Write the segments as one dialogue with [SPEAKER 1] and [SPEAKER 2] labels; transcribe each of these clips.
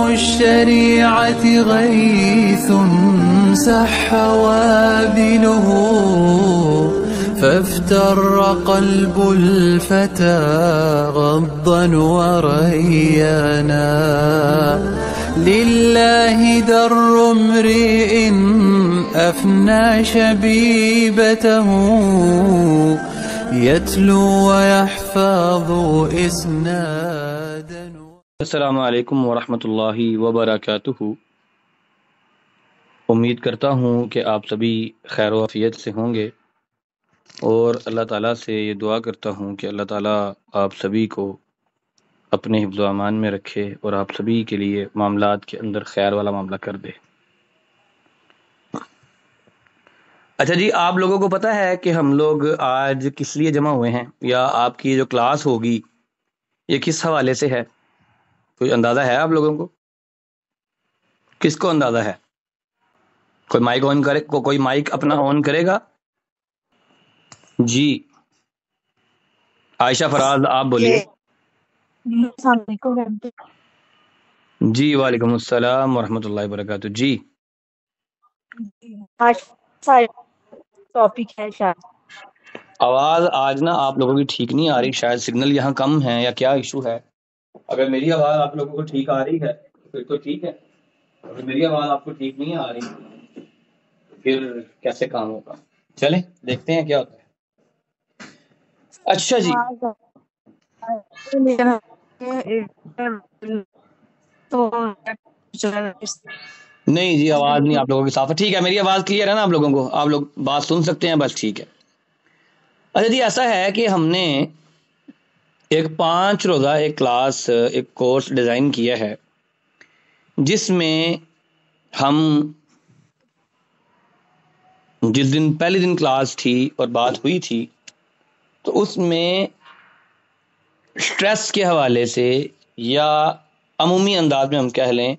[SPEAKER 1] الشريعة غيث سح وابله فافتر قلب الفتى غضا وريانا لله در امرئ أفنى شبيبته يتلو ويحفظ إسنادا.
[SPEAKER 2] السلام علیکم ورحمۃ اللہ وبرکاتہ. امید کرتا ہوں کہ آپ سبھی خیر و عافیت سے ہوں گے، اور اللہ تعالیٰ سے یہ دعا کرتا ہوں کہ اللہ تعالیٰ آپ سبھی کو اپنے حفظ و امان میں رکھے اور آپ سبھی کے لیے معاملات کے اندر خیر والا معاملہ کر دے. اچھا جی، آپ لوگوں کو پتہ ہے کہ ہم لوگ آج کس لیے جمع ہوئے ہیں، یا آپ کی جو کلاس ہوگی یہ کس حوالے سے ہے؟ کوئی اندازہ ہے آپ لوگوں کو؟ کس کو اندازہ ہے؟ کوئی مائک آن کرے، کوئی مائک اپنا آن کرے گا؟ جی عائشہ فراز آپ بولیے.
[SPEAKER 3] السلام علیکم.
[SPEAKER 2] جی وعلیکم السلام ورحمۃ اللہ وبرکاتہ. جی
[SPEAKER 3] آج سارے ٹاپک ہے شاید.
[SPEAKER 2] آواز آج نا آپ لوگوں کی ٹھیک نہیں آ رہی، شاید سگنل یہاں کم ہے یا کیا ایشو ہے. اگر میری آواز آپ لوگوں کو ٹھیک آ رہی ہے پھر تو ٹھیک ہے، اگر میری آواز آپ کو ٹھیک نہیں آ رہی پھر کیسے کام ہوگا؟ چلیں دیکھتے ہیں کیا ہوتا ہے. اچھا جی، نہیں جی آواز نہیں آپ لوگوں کی صاف ہے. ٹھیک ہے، میری آواز کلیئر ہے نا آپ لوگوں کو؟ آپ لوگ بات سن سکتے ہیں؟ بس ٹھیک ہے. اچھا جی، ایسا ہے کہ ہم نے ایک 5 روزہ ایک کلاس ایک کورس ڈیزائن کیا ہے، جس میں ہم جس دن پہلے دن کلاس تھی اور بات ہوئی تھی تو اس میں سٹریس کے حوالے سے، یا عمومی انداز میں ہم کہہ لیں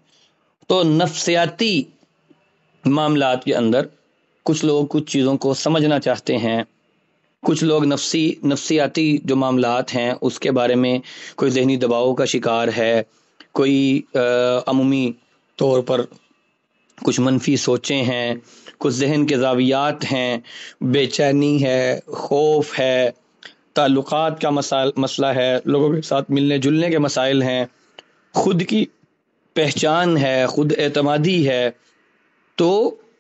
[SPEAKER 2] تو نفسیاتی معاملات کے اندر کچھ لوگ کچھ چیزوں کو سمجھنا چاہتے ہیں، کچھ لوگ نفسیاتی جو معاملات ہیں اس کے بارے میں کوئی ذہنی دباؤ کا شکار ہے، کوئی عمومی طور پر کچھ منفی سوچیں ہیں، کچھ ذہن کے زاویات ہیں، بے چینی ہے، خوف ہے، تعلقات کا مسئلہ ہے، لوگوں کے ساتھ ملنے جلنے کے مسائل ہیں، خود کی پہچان ہے، خود اعتمادی ہے. تو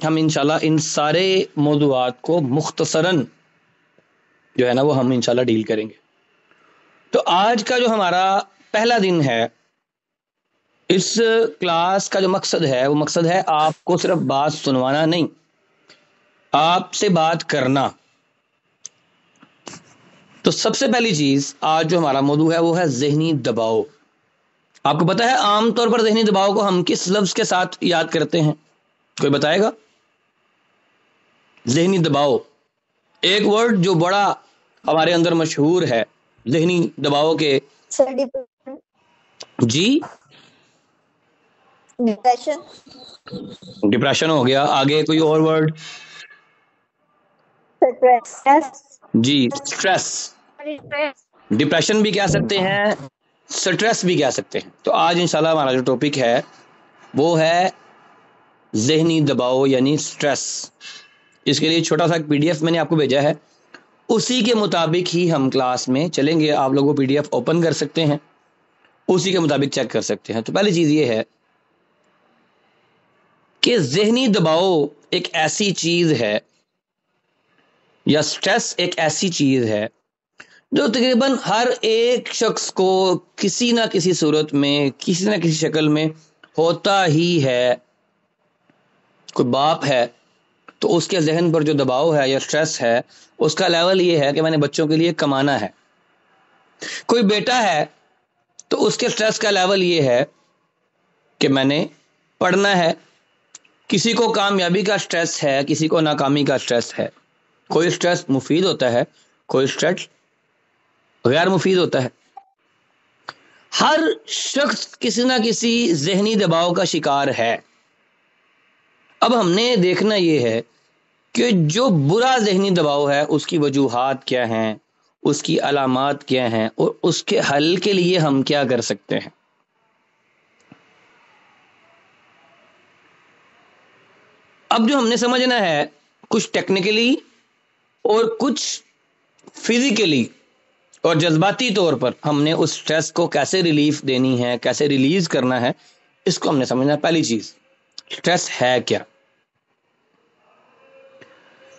[SPEAKER 2] ہم انشاءاللہ ان سارے موضوعات کو مختصراً جو ہے نا وہ ہم انشاءاللہ ڈیل کریں گے. تو آج کا جو ہمارا پہلا دن ہے، اس کلاس کا جو مقصد ہے وہ مقصد ہے آپ کو صرف بات سنوانا نہیں، آپ سے بات کرنا. تو سب سے پہلی چیز آج جو ہمارا موضوع ہے وہ ہے ذہنی دباؤ. آپ کو پتہ ہے عام طور پر ذہنی دباؤ کو ہم کس لفظ کے ساتھ یاد کرتے ہیں؟ کوئی بتائے گا؟ ذہنی دباؤ ایک ورڈ جو بڑا ہمارے اندر مشہور ہے ذہنی دباؤ کے. جی ڈپریشن ہو گیا. آگے کوئی اور ورڈ؟ جی سٹریس. ڈپریشن بھی کہہ سکتے ہیں، سٹریس بھی کہہ سکتے ہیں. تو آج انشاءاللہ ہمارا جو ٹاپک ہے وہ ہے ذہنی دباؤ یعنی سٹریس. اس کے لیے چھوٹا سا پی ڈی ایف میں نے آپ کو بھیجا ہے، اسی کے مطابق ہی ہم کلاس میں چلیں گے. آپ لوگوں پی ڈی ایف اوپن کر سکتے ہیں، اسی کے مطابق چیک کر سکتے ہیں. تو پہلی چیز یہ ہے کہ ذہنی دباؤ ایک ایسی چیز ہے، یا سٹریس ایک ایسی چیز ہے جو تقریباً ہر ایک شخص کو کسی نہ کسی صورت میں کسی نہ کسی شکل میں ہوتا ہی ہے. کوئی باپ ہے تو اس کے ذہن پر جو دباؤ ہے یا سٹریس ہے اس کا لیول یہ ہے کہ میں نے بچوں کے لیے کمانا ہے. کوئی بیٹا ہے تو اس کے سٹریس کا لیول یہ ہے کہ میں نے پڑھنا ہے. کسی کو کامیابی کا سٹریس ہے، کسی کو ناکامی کا سٹریس ہے. کوئی سٹریس مفید ہوتا ہے، کوئی سٹریس غیر مفید ہوتا ہے. ہر شخص کسی نہ کسی ذہنی دباؤ کا شکار ہے. اب ہم نے دیکھنا یہ ہے کہ جو برا ذہنی دباؤ ہے اس کی وجوہات کیا ہیں، اس کی علامات کیا ہیں، اور اس کے حل کے لیے ہم کیا کر سکتے ہیں. اب جو ہم نے سمجھنا ہے کچھ ٹیکنیکلی اور کچھ فزیکلی اور جذباتی طور پر ہم نے اس سٹریس کو کیسے ریلیف دینی ہے، کیسے ریلیز کرنا ہے، اس کو ہم نے سمجھنا ہے۔ پہلی چیز، سٹریس ہے کیا؟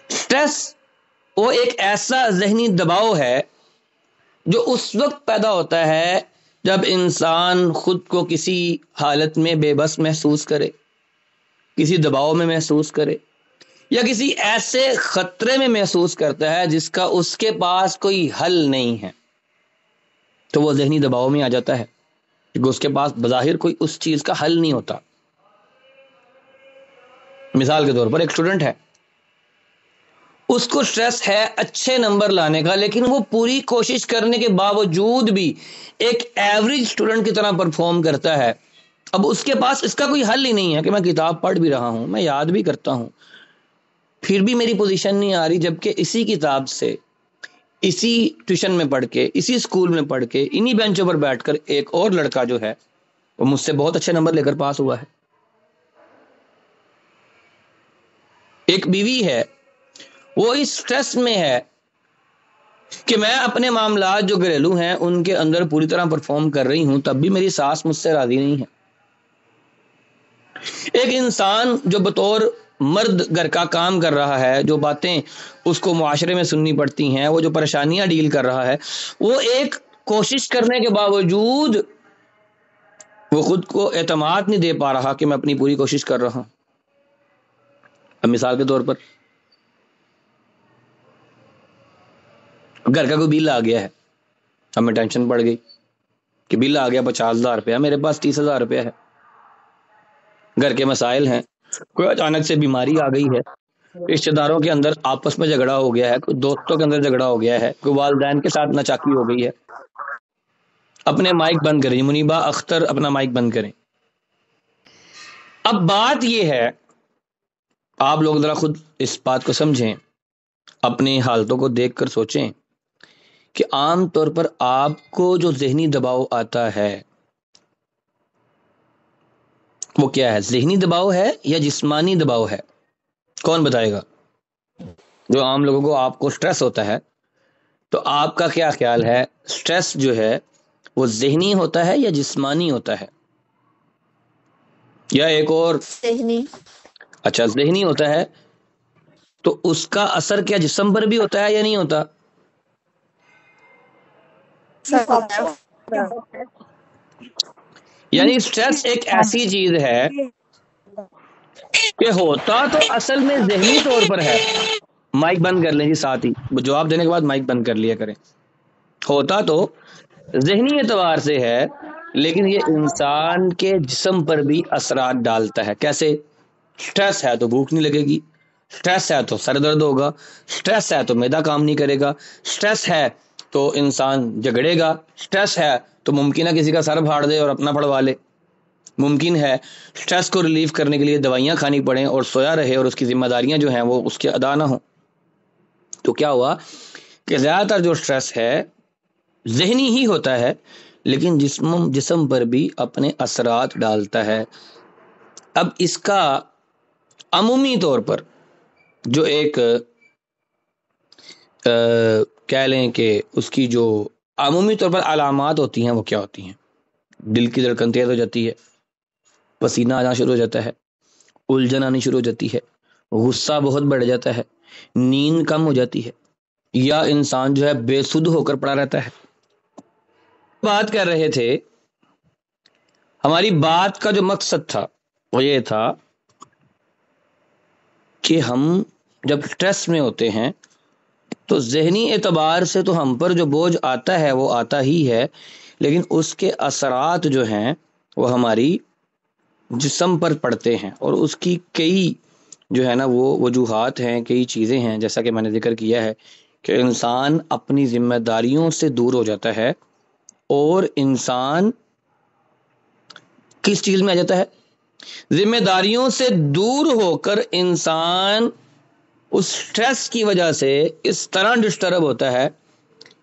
[SPEAKER 2] سٹریس وہ ایک ایسا ذہنی دباؤ ہے جو اس وقت پیدا ہوتا ہے جب انسان خود کو کسی حالت میں بے بس محسوس کرے، کسی دباؤ میں محسوس کرے، یا کسی ایسے خطرے میں محسوس کرتا ہے جس کا اس کے پاس کوئی حل نہیں ہے، تو وہ ذہنی دباؤ میں آ جاتا ہے کیونکہ اس کے پاس بظاہر کوئی اس چیز کا حل نہیں ہوتا۔ مثال کے طور پر ایک اسٹوڈنٹ ہے، اس کو سٹریس ہے اچھے نمبر لانے کا، لیکن وہ پوری کوشش کرنے کے باوجود بھی ایک ایوریج اسٹوڈنٹ کی طرح پرفارم کرتا ہے۔ اب اس کے پاس اس کا کوئی حل ہی نہیں ہے کہ میں کتاب پڑھ بھی رہا ہوں، میں یاد بھی کرتا ہوں، پھر بھی میری پوزیشن نہیں آ رہی، جبکہ اسی کتاب سے، اسی ٹیوشن میں پڑھ کے، اسی اسکول میں پڑھ کے، انہی بینچوں پر بیٹھ کر ایک اور لڑکا جو ہے وہ مجھ سے بہت اچھے نمبر لے کر پاس ہوا ہے۔ ایک بیوی ہے، وہ اس سٹریس میں ہے کہ میں اپنے معاملات جو گھریلو ہیں ان کے اندر پوری طرح پرفارم کر رہی ہوں، تب بھی میری ساس مجھ سے راضی نہیں ہے۔ ایک انسان جو بطور مرد گھر کا کام کر رہا ہے، جو باتیں اس کو معاشرے میں سننی پڑتی ہیں، وہ جو پریشانیاں ڈیل کر رہا ہے، وہ ایک کوشش کرنے کے باوجود وہ خود کو اعتماد نہیں دے پا رہا کہ میں اپنی پوری کوشش کر رہا ہوں۔ اب مثال کے طور پر گھر کا کوئی بل آ گیا ہے، ہمیں ٹینشن پڑ گئی کہ بل آ گیا 50,000 روپیہ، میرے پاس 30,000 روپیہ ہے، گھر کے مسائل ہیں، کوئی اچانک سے بیماری آ گئی ہے، رشتے داروں کے اندر آپس میں جھگڑا ہو گیا ہے، کوئی دوستوں کے اندر جھگڑا ہو گیا ہے، کوئی والدین کے ساتھ ناچاکی ہو گئی ہے۔ اپنے مائک بند کریں، منیبا اختر اپنا مائک بند کریں۔ اب بات یہ ہے، آپ لوگ ذرا خود اس بات کو سمجھیں، اپنی حالتوں کو دیکھ کر سوچیں کہ عام طور پر آپ کو جو ذہنی دباؤ آتا ہے وہ کیا ہے؟ ذہنی دباؤ ہے یا جسمانی دباؤ ہے؟ کون بتائے گا؟ جو عام لوگوں کو آپ کو سٹریس ہوتا ہے تو آپ کا کیا خیال ہے، سٹریس جو ہے وہ ذہنی ہوتا ہے یا جسمانی ہوتا ہے؟ یا ایک اور،
[SPEAKER 3] ذہنی۔
[SPEAKER 2] اچھا ذہنی ہوتا ہے، تو اس کا اثر کیا جسم پر بھی ہوتا ہے یا نہیں ہوتا؟ یعنی سٹریس ایک ایسی چیز ہے کہ ہوتا تو اصل میں ذہنی طور پر ہے۔ مائک بند کر لیں جی، ساتھ ہی جواب دینے کے بعد مائک بند کر لیا کریں۔ ہوتا تو ذہنی اعتبار سے ہے، لیکن یہ انسان کے جسم پر بھی اثرات ڈالتا ہے۔ کیسے؟ سٹریس ہے تو بھوک نہیں لگے گی، سٹریس ہے تو سر درد ہوگا، سٹریس ہے تو معدہ کام نہیں کرے گا، سٹریس ہے تو انسان جھگڑے گا، سٹریس ہے تو ممکن ہے کسی کا سر پھاڑ دے اور اپنا پڑوا لے، ممکن ہے سٹریس کو ریلیف کرنے کے لیے دوائیاں کھانی پڑیں اور سویا رہے اور اس کی ذمہ داریاں جو ہیں وہ اس کے ادا نہ ہوں۔ تو کیا ہوا کہ زیادہ تر جو سٹریس ہے ذہنی ہی ہوتا ہے، لیکن جسم پر بھی اپنے اثرات ڈالتا ہے۔ اب اس کا عمومی طور پر جو ایک کہہ لیں کہ اس کی جو عمومی طور پر علامات ہوتی ہیں وہ کیا ہوتی ہیں؟ دل کی دھڑکن تیز ہو جاتی ہے، پسینہ آنا شروع ہو جاتا ہے، الجھن آنی شروع ہو جاتی ہے، غصہ بہت بڑھ جاتا ہے، نیند کم ہو جاتی ہے، یا انسان جو ہے بے سدھ ہو کر پڑا رہتا ہے۔ بات کر رہے تھے، ہماری بات کا جو مقصد تھا وہ یہ تھا کہ ہم جب سٹریس میں ہوتے ہیں تو ذہنی اعتبار سے تو ہم پر جو بوجھ آتا ہے وہ آتا ہی ہے، لیکن اس کے اثرات جو ہیں وہ ہماری جسم پر پڑتے ہیں، اور اس کی کئی جو ہے نا وہ وجوہات ہیں، کئی چیزیں ہیں، جیسا کہ میں نے ذکر کیا ہے کہ انسان اپنی ذمہ داریوں سے دور ہو جاتا ہے، اور انسان کس چیز میں آ جاتا ہے؟ ذمہ داریوں سے دور ہو کر انسان اس سٹریس کی وجہ سے اس طرح ڈسٹرب ہوتا ہے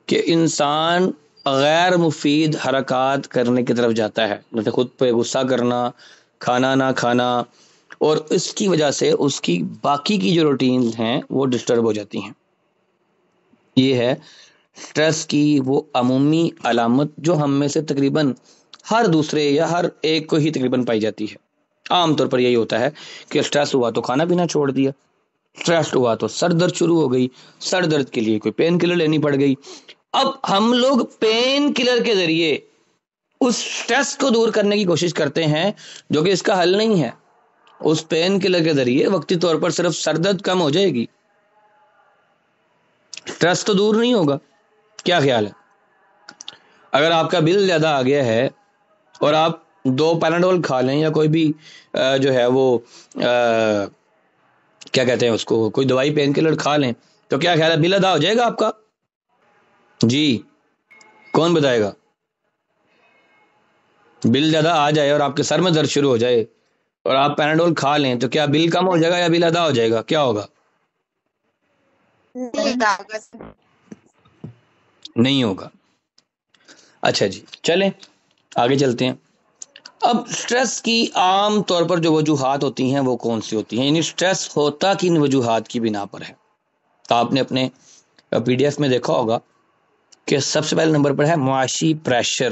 [SPEAKER 2] کہ انسان غیر مفید حرکات کرنے کی طرف جاتا ہے، جیسے خود پہ غصہ کرنا، کھانا نہ کھانا، اور اس کی وجہ سے اس کی باقی کی جو روٹینز ہیں وہ ڈسٹرب ہو جاتی ہیں. یہ ہے سٹریس کی وہ عمومی علامت جو ہم میں سے تقریباً ہر دوسرے یا ہر ایک کو ہی تقریباً پائی جاتی ہے. عام طور پر یہی ہوتا ہے کہ سٹریس ہوا تو کھانا پینا چھوڑ دیا، سٹریس ہوا تو سر درد شروع ہو گئی، سر درد کے لیے کوئی پین کلر لینی پڑ گئی. اب ہم لوگ پین کلر کے ذریعے اس سٹریس کو دور کرنے کی کوشش کرتے ہیں جو کہ اس کا حل نہیں ہے. اس پین کلر کے ذریعے وقتی طور پر صرف سر درد کم ہو جائے گی، سٹریس تو دور نہیں ہوگا. کیا خیال ہے؟ اگر آپ کا بل زیادہ آ گیا ہے اور آپ 2 پیناڈول کھا لیں یا کوئی بھی جو ہے وہ کیا کہتے ہیں اس کو، کوئی دوائی پین کلر کھا لیں، تو کیا خیال ہے بل ادا ہو جائے گا آپ کا؟ جی کون بتائے گا؟ بل زیادہ آ جائے اور آپ کے سر میں درد شروع ہو جائے اور آپ پیناڈول کھا لیں تو کیا بل کم ہو جائے گا یا بل ادا ہو جائے گا؟ کیا ہوگا؟ نہیں ہوگا. اچھا جی چلیں آگے چلتے ہیں. اب سٹریس کی عام طور پر جو وجوہات ہوتی ہیں وہ کون سی ہوتی ہیں؟ یعنی سٹریس ہوتا کن وجوہات کی بنا پر ہے؟ تو آپ نے اپنے پی ڈی ایف میں دیکھا ہوگا کہ سب سے پہلے نمبر پر ہے معاشی پریشر.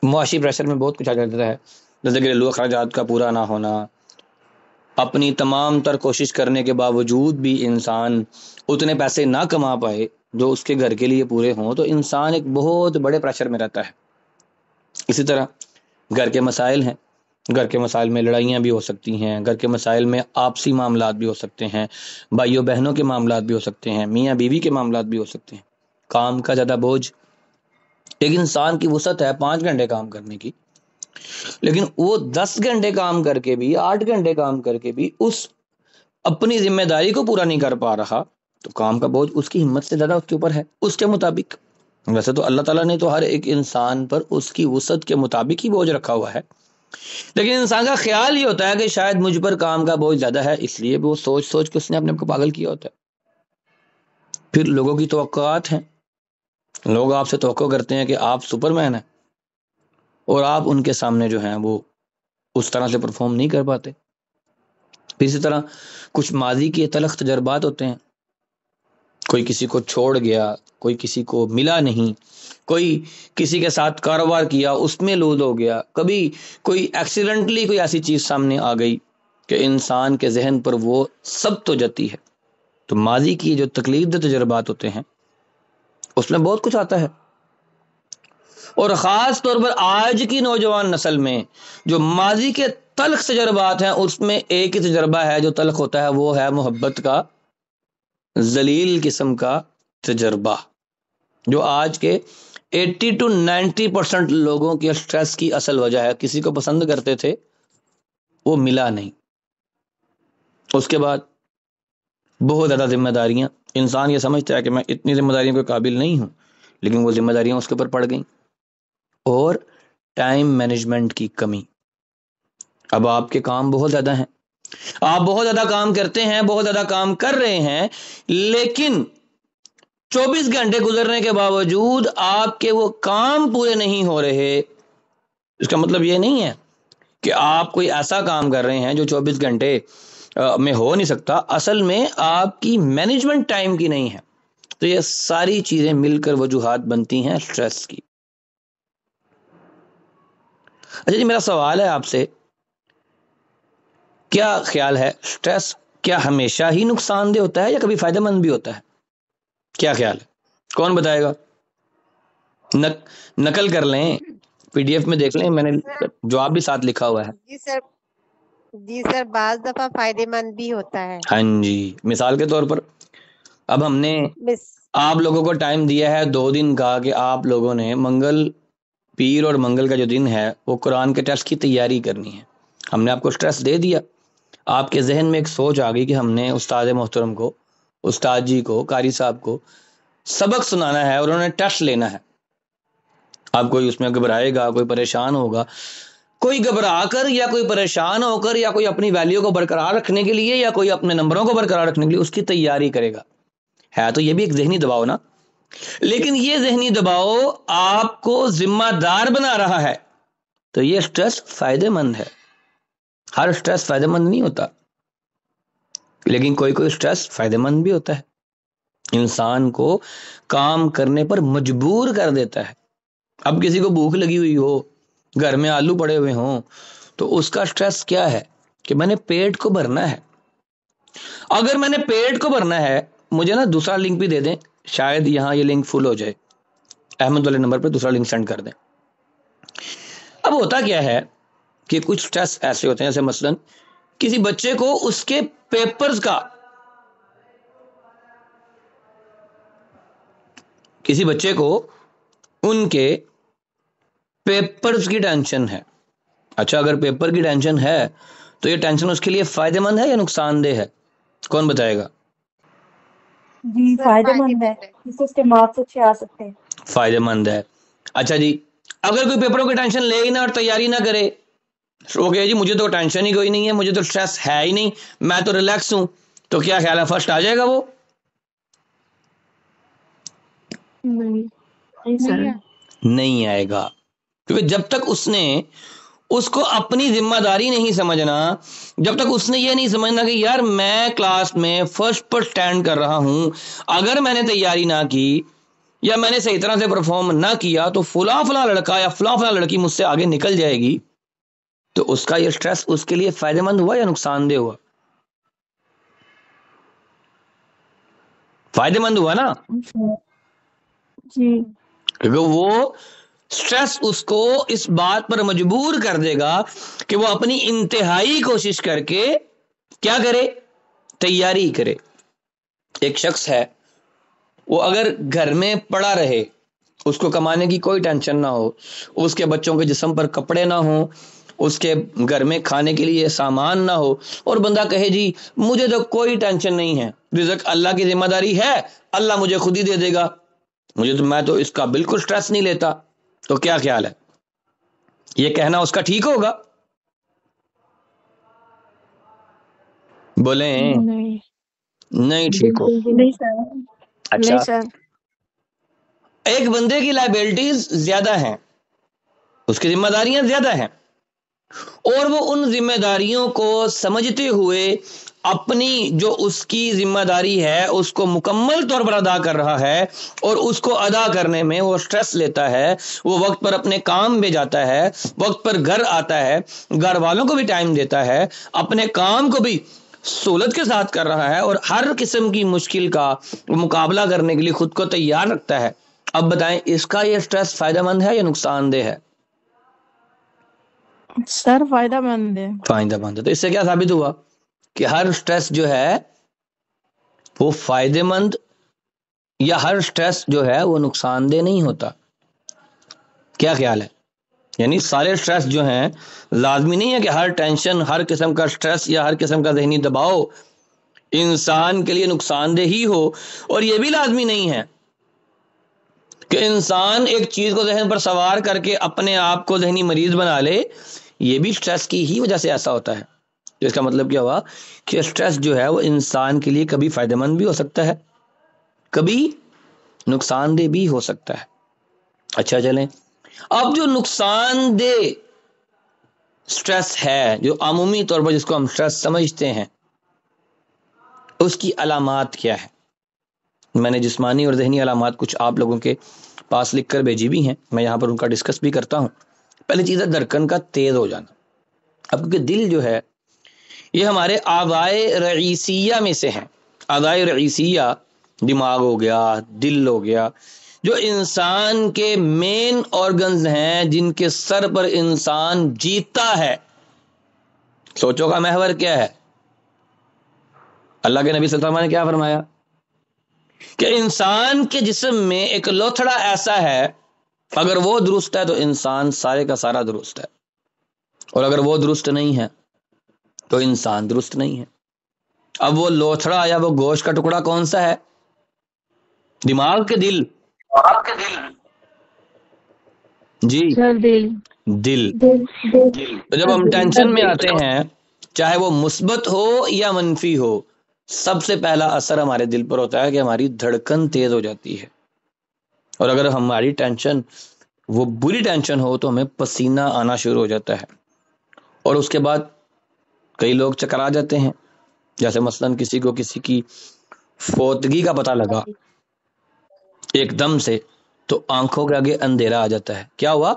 [SPEAKER 2] معاشی پریشر میں بہت کچھ آ جاتا ہے، جیسے گھریلو اخراجات کا پورا نہ ہونا، اپنی تمام تر کوشش کرنے کے باوجود بھی انسان اتنے پیسے نہ کما پائے جو اس کے گھر کے لیے پورے ہوں، تو انسان ایک بہت بڑے پریشر میں رہتا ہے. اسی طرح گھر کے مسائل ہیں، گھر کے مسائل میں لڑائیاں بھی ہو سکتی ہیں، گھر کے مسائل میں آپسی معاملات بھی ہو سکتے ہیں، بھائیوں بہنوں کے معاملات بھی ہو سکتے ہیں، میاں بیوی کے معاملات بھی ہو سکتے ہیں. کام کا زیادہ بوجھ، ایک انسان کی وسعت ہے 5 گھنٹے کام کرنے کی، لیکن وہ 10 گھنٹے کام کر کے بھی 8 گھنٹے کام کر کے بھی اس اپنی ذمہ داری کو پورا نہیں کر پا رہا، تو کام کا بوجھ اس کی ہمت سے زیادہ اس کے اوپر ہے. اس کے مطابق ویسے تو اللہ تعالیٰ نے تو ہر ایک انسان پر اس کی وسعت کے مطابق ہی بوجھ رکھا ہوا ہے، لیکن انسان کا خیال یہ ہوتا ہے کہ شاید مجھ پر کام کا بوجھ زیادہ ہے، اس لیے وہ سوچ سوچ کے اس نے اپنے آپ کو پاگل کیا ہوتا ہے. پھر لوگوں کی توقعات ہیں، لوگ آپ سے توقع کرتے ہیں کہ آپ سپر مین ہیں اور آپ ان کے سامنے جو ہیں وہ اس طرح سے پرفارم نہیں کر پاتے. پھر اسی طرح کچھ ماضی کے تلخ تجربات ہوتے ہیں، کوئی کسی کو چھوڑ گیا، کوئی کسی کو ملا نہیں، کوئی کسی کے ساتھ کاروبار کیا اس میں لوز ہو گیا، کبھی کوئی ایکسیڈنٹلی کوئی ایسی چیز سامنے آ گئی کہ انسان کے ذہن پر وہ سب تو جاتی ہے. تو ماضی کی جو تکلیف دہ تجربات ہوتے ہیں اس میں بہت کچھ آتا ہے. اور خاص طور پر آج کی نوجوان نسل میں جو ماضی کے تلخ تجربات ہیں اس میں ایک ہی تجربہ ہے جو تلخ ہوتا ہے، وہ ہے محبت کا ذلیل قسم کا تجربہ، جو آج کے 80 to 90% لوگوں کے سٹریس کی اصل وجہ ہے. کسی کو پسند کرتے تھے، وہ ملا نہیں، اس کے بعد بہت زیادہ ذمہ داریاں، انسان یہ سمجھتا ہے کہ میں اتنی ذمہ داریوں کے قابل نہیں ہوں، لیکن وہ ذمہ داریاں اس کے اوپر پڑ گئیں. اور ٹائم مینجمنٹ کی کمی، اب آپ کے کام بہت زیادہ ہیں، آپ بہت زیادہ کام کرتے ہیں، بہت زیادہ کام کر رہے ہیں، لیکن 24 گھنٹے گزرنے کے باوجود آپ کے وہ کام پورے نہیں ہو رہے. اس کا مطلب یہ نہیں ہے کہ آپ کوئی ایسا کام کر رہے ہیں جو 24 گھنٹے میں ہو نہیں سکتا، اصل میں آپ کی مینجمنٹ ٹائم کی نہیں ہے. تو یہ ساری چیزیں مل کر وجوہات بنتی ہیں سٹریس کی. اچھا جی، میرا سوال ہے آپ سے، کیا خیال ہے سٹریس کیا ہمیشہ ہی نقصان دہ ہوتا ہے یا کبھی فائدہ مند بھی ہوتا ہے؟ کیا خیال ہے؟ کون بتائے گا؟ نقل کر لیں، پی ڈی ایف میں دیکھ لیں، میں نے جواب بھی ساتھ لکھا ہوا ہے.
[SPEAKER 4] جی سر بعض دفعہ فائدے مند بھی ہوتا ہے.
[SPEAKER 2] ہاں جی، مثال کے طور پر اب ہم نے آپ لوگوں کو ٹائم دیا ہے 2 دن کا کہ آپ لوگوں نے منگل، پیر اور منگل کا جو دن ہے وہ قرآن کے ٹیسٹ کی تیاری کرنی ہے. ہم نے آپ کو سٹریس دے دیا، آپ کے ذہن میں ایک سوچ آ گئی کہ ہم نے استاد محترم کو، استاد جی کو، قاری صاحب کو سبق سنانا ہے اور انہوں نے ٹیسٹ لینا ہے. آپ کوئی اس میں گھبرائے گا، کوئی پریشان ہوگا، کوئی گھبرا کر یا کوئی پریشان ہو کر یا کوئی اپنی ویلیو کو برقرار رکھنے کے لیے یا کوئی اپنے نمبروں کو برقرار رکھنے کے لیے اس کی تیاری کرے گا. ہے تو یہ بھی ایک ذہنی دباؤ نا، لیکن یہ ذہنی دباؤ آپ کو ذمہ دار بنا رہا ہے، تو یہ سٹریس فائدے مند ہے. ہر سٹریس فائدہ مند نہیں ہوتا، لیکن کوئی کوئی سٹریس فائدہ مند بھی ہوتا ہے، انسان کو کام کرنے پر مجبور کر دیتا ہے۔ اب کسی کو بھوک لگی ہوئی ہو، گھر میں آلو پڑے ہوئے ہوں، تو اس کا سٹریس کیا ہے کہ میں نے پیٹ کو بھرنا ہے۔ اگر میں نے پیٹ کو بھرنا ہے، مجھے نا دوسرا لنک بھی دے دیں، شاید یہاں یہ لنک فل ہو جائے، احمد والے نمبر پہ دوسرا لنک سینڈ کر دیں۔ اب ہوتا کیا ہے کہ کچھ سٹریس ایسے ہوتے ہیں، جیسے مثلا کسی بچے کو اس کے پیپرز کا، کسی بچے کو ان کے پیپرز کی ٹینشن ہے۔ اچھا، اگر پیپر کی ٹینشن ہے تو یہ ٹینشن اس کے لیے فائدہ مند ہے یا نقصان دہ ہے؟ کون بتائے گا؟
[SPEAKER 3] جی
[SPEAKER 4] سر
[SPEAKER 3] فائدہ
[SPEAKER 4] فائدے
[SPEAKER 3] مند ہے،
[SPEAKER 4] مند ہے۔
[SPEAKER 3] اس سے اس کے مارکس اچھے آ سکتے ہیں۔
[SPEAKER 2] فائدہ مند ہے۔ اچھا جی، اگر کوئی پیپروں کی ٹینشن لے ہی نہ اور تیاری نہ کرے، وہ کہے جی مجھے تو ٹینشن ہی کوئی نہیں ہے، مجھے تو سٹریس ہے ہی نہیں، میں تو ریلیکس ہوں، تو کیا خیال ہے فرسٹ آ جائے گا وہ؟
[SPEAKER 3] نہیں سر،
[SPEAKER 2] نہیں آئے گا، کیونکہ جب تک اس نے اس کو اپنی ذمہ داری نہیں سمجھنا، جب تک اس نے یہ نہیں سمجھنا کہ یار میں کلاس میں فرسٹ پر سٹینڈ کر رہا ہوں، اگر میں نے تیاری نہ کی یا میں نے صحیح طرح سے پرفارم نہ کیا تو فلاں فلاں لڑکا یا فلاں فلاں لڑکی مجھ سے آگے نکل جائے گی، تو اس کا یہ سٹریس اس کے لیے فائدہ مند ہوا یا نقصان دہ ہوا؟ فائدہ مند ہوا نا،
[SPEAKER 3] جی
[SPEAKER 2] کیونکہ وہ سٹریس اس کو اس بات پر مجبور کر دے گا کہ وہ اپنی انتہائی کوشش کر کے کیا کرے؟ تیاری کرے۔ ایک شخص ہے، وہ اگر گھر میں پڑا رہے، اس کو کمانے کی کوئی ٹینشن نہ ہو، اس کے بچوں کے جسم پر کپڑے نہ ہوں، اس کے گھر میں کھانے کے لیے سامان نہ ہو، اور بندہ کہے جی مجھے تو کوئی ٹینشن نہیں ہے، رزق اللہ کی ذمہ داری ہے، اللہ مجھے خود ہی دے دے گا، میں تو اس کا بالکل سٹریس نہیں لیتا، تو کیا خیال ہے یہ کہنا اس کا ٹھیک ہوگا؟ بولیں نہیں ٹھیک ہو۔
[SPEAKER 3] نہیں سر،
[SPEAKER 2] اچھا، ایک بندے کی لائبلٹیز زیادہ ہیں، اس کی ذمہ داریاں زیادہ ہیں، اور وہ ان ذمہ داریوں کو سمجھتے ہوئے اپنی جو اس کی ذمہ داری ہے اس کو مکمل طور پر ادا کر رہا ہے، اور اس کو ادا کرنے میں وہ سٹریس لیتا ہے، وہ وقت پر اپنے کام پہ جاتا ہے، وقت پر گھر آتا ہے، گھر والوں کو بھی ٹائم دیتا ہے، اپنے کام کو بھی سہولت کے ساتھ کر رہا ہے، اور ہر قسم کی مشکل کا مقابلہ کرنے کے لیے خود کو تیار رکھتا ہے۔ اب بتائیں اس کا یہ سٹریس فائدہ مند ہے یا نقصان دہ ہے؟
[SPEAKER 3] سر فائدہ مند ہے۔
[SPEAKER 2] فائدہ مند ہے۔ تو اس سے کیا ثابت ہوا کہ ہر سٹریس جو ہے وہ فائدہ مند، یا ہر سٹریس جو ہے وہ نقصان دہ نہیں ہوتا؟ کیا خیال ہے؟ یعنی سارے سٹریس جو ہیں، لازمی نہیں ہے کہ ہر ٹینشن، ہر قسم کا سٹریس یا ہر قسم کا ذہنی دباؤ انسان کے لیے نقصان دہ ہی ہو، اور یہ بھی لازمی نہیں ہے کہ انسان ایک چیز کو ذہن پر سوار کر کے اپنے آپ کو ذہنی مریض بنا لے، یہ بھی سٹریس کی ہی وجہ سے ایسا ہوتا ہے۔ تو اس کا مطلب کیا ہوا کہ سٹریس جو ہے وہ انسان کے لیے کبھی فائدہ مند بھی ہو سکتا ہے، کبھی نقصان دہ بھی ہو سکتا ہے۔ اچھا چلیں، اب جو نقصان دہ سٹریس ہے، جو عمومی طور پر جس کو ہم سٹریس سمجھتے ہیں، اس کی علامات کیا ہے؟ میں نے جسمانی اور ذہنی علامات کچھ آپ لوگوں کے پاس لکھ کر بھیجی بھی ہیں، میں یہاں پر ان کا ڈسکس بھی کرتا ہوں۔ پہلی چیز ہے دھڑکن کا تیز ہو جانا۔ اب کیونکہ دل جو ہے یہ ہمارے اعضائے رئیسیہ میں سے ہیں، اعضائے رئیسیہ دماغ ہو گیا، دل ہو گیا، جو انسان کے مین آرگنز ہیں، جن کے سر پر انسان جیتا ہے۔ سوچو کا محور کیا ہے؟ اللہ کے نبی صلی اللہ علیہ وسلم نے کیا فرمایا کہ انسان کے جسم میں ایک لوتھڑا ایسا ہے، اگر وہ درست ہے تو انسان سارے کا سارا درست ہے، اور اگر وہ درست نہیں ہے تو انسان درست نہیں ہے۔ اب وہ لوتھڑا یا وہ گوشت کا ٹکڑا کون سا ہے؟ دماغ کے دل؟ جی دل۔ تو جب ہم ٹینشن میں آتے ہیں، چاہے وہ مثبت ہو یا منفی ہو، سب سے پہلا اثر ہمارے دل پر ہوتا ہے کہ ہماری دھڑکن تیز ہو جاتی ہے، اور اگر ہماری ٹینشن وہ بری ٹینشن ہو تو ہمیں پسینہ آنا شروع ہو جاتا ہے، اور اس کے بعد کئی لوگ چکرا جاتے ہیں، جیسے مثلاً کسی کو کسی کی فوتگی کا پتہ لگا ایک دم سے، تو آنکھوں کے آگے اندھیرا آ جاتا ہے. کیا ہوا؟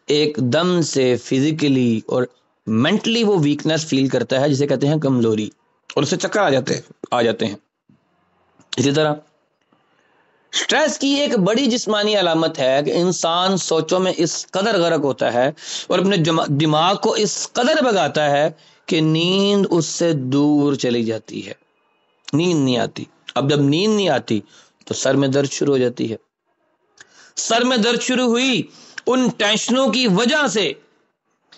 [SPEAKER 2] ایک دم سے فزیکلی اور مینٹلی وہ ویکنس فیل کرتا ہے، جسے کہتے ہیں کمزوری، اور اسے چکر آ جاتے ہیں. اسی طرح سٹریس کی ایک بڑی جسمانی علامت ہے کہ انسان سوچوں میں اس قدر غرق ہوتا ہے اور اپنے دماغ کو اس قدر بھگاتا ہے کہ نیند اس سے دور چلی جاتی ہے، نیند نہیں آتی. اب جب نیند نہیں آتی تو سر میں درد شروع ہو جاتی ہے. سر میں درد شروع ہوئی ان ٹینشنوں کی وجہ سے.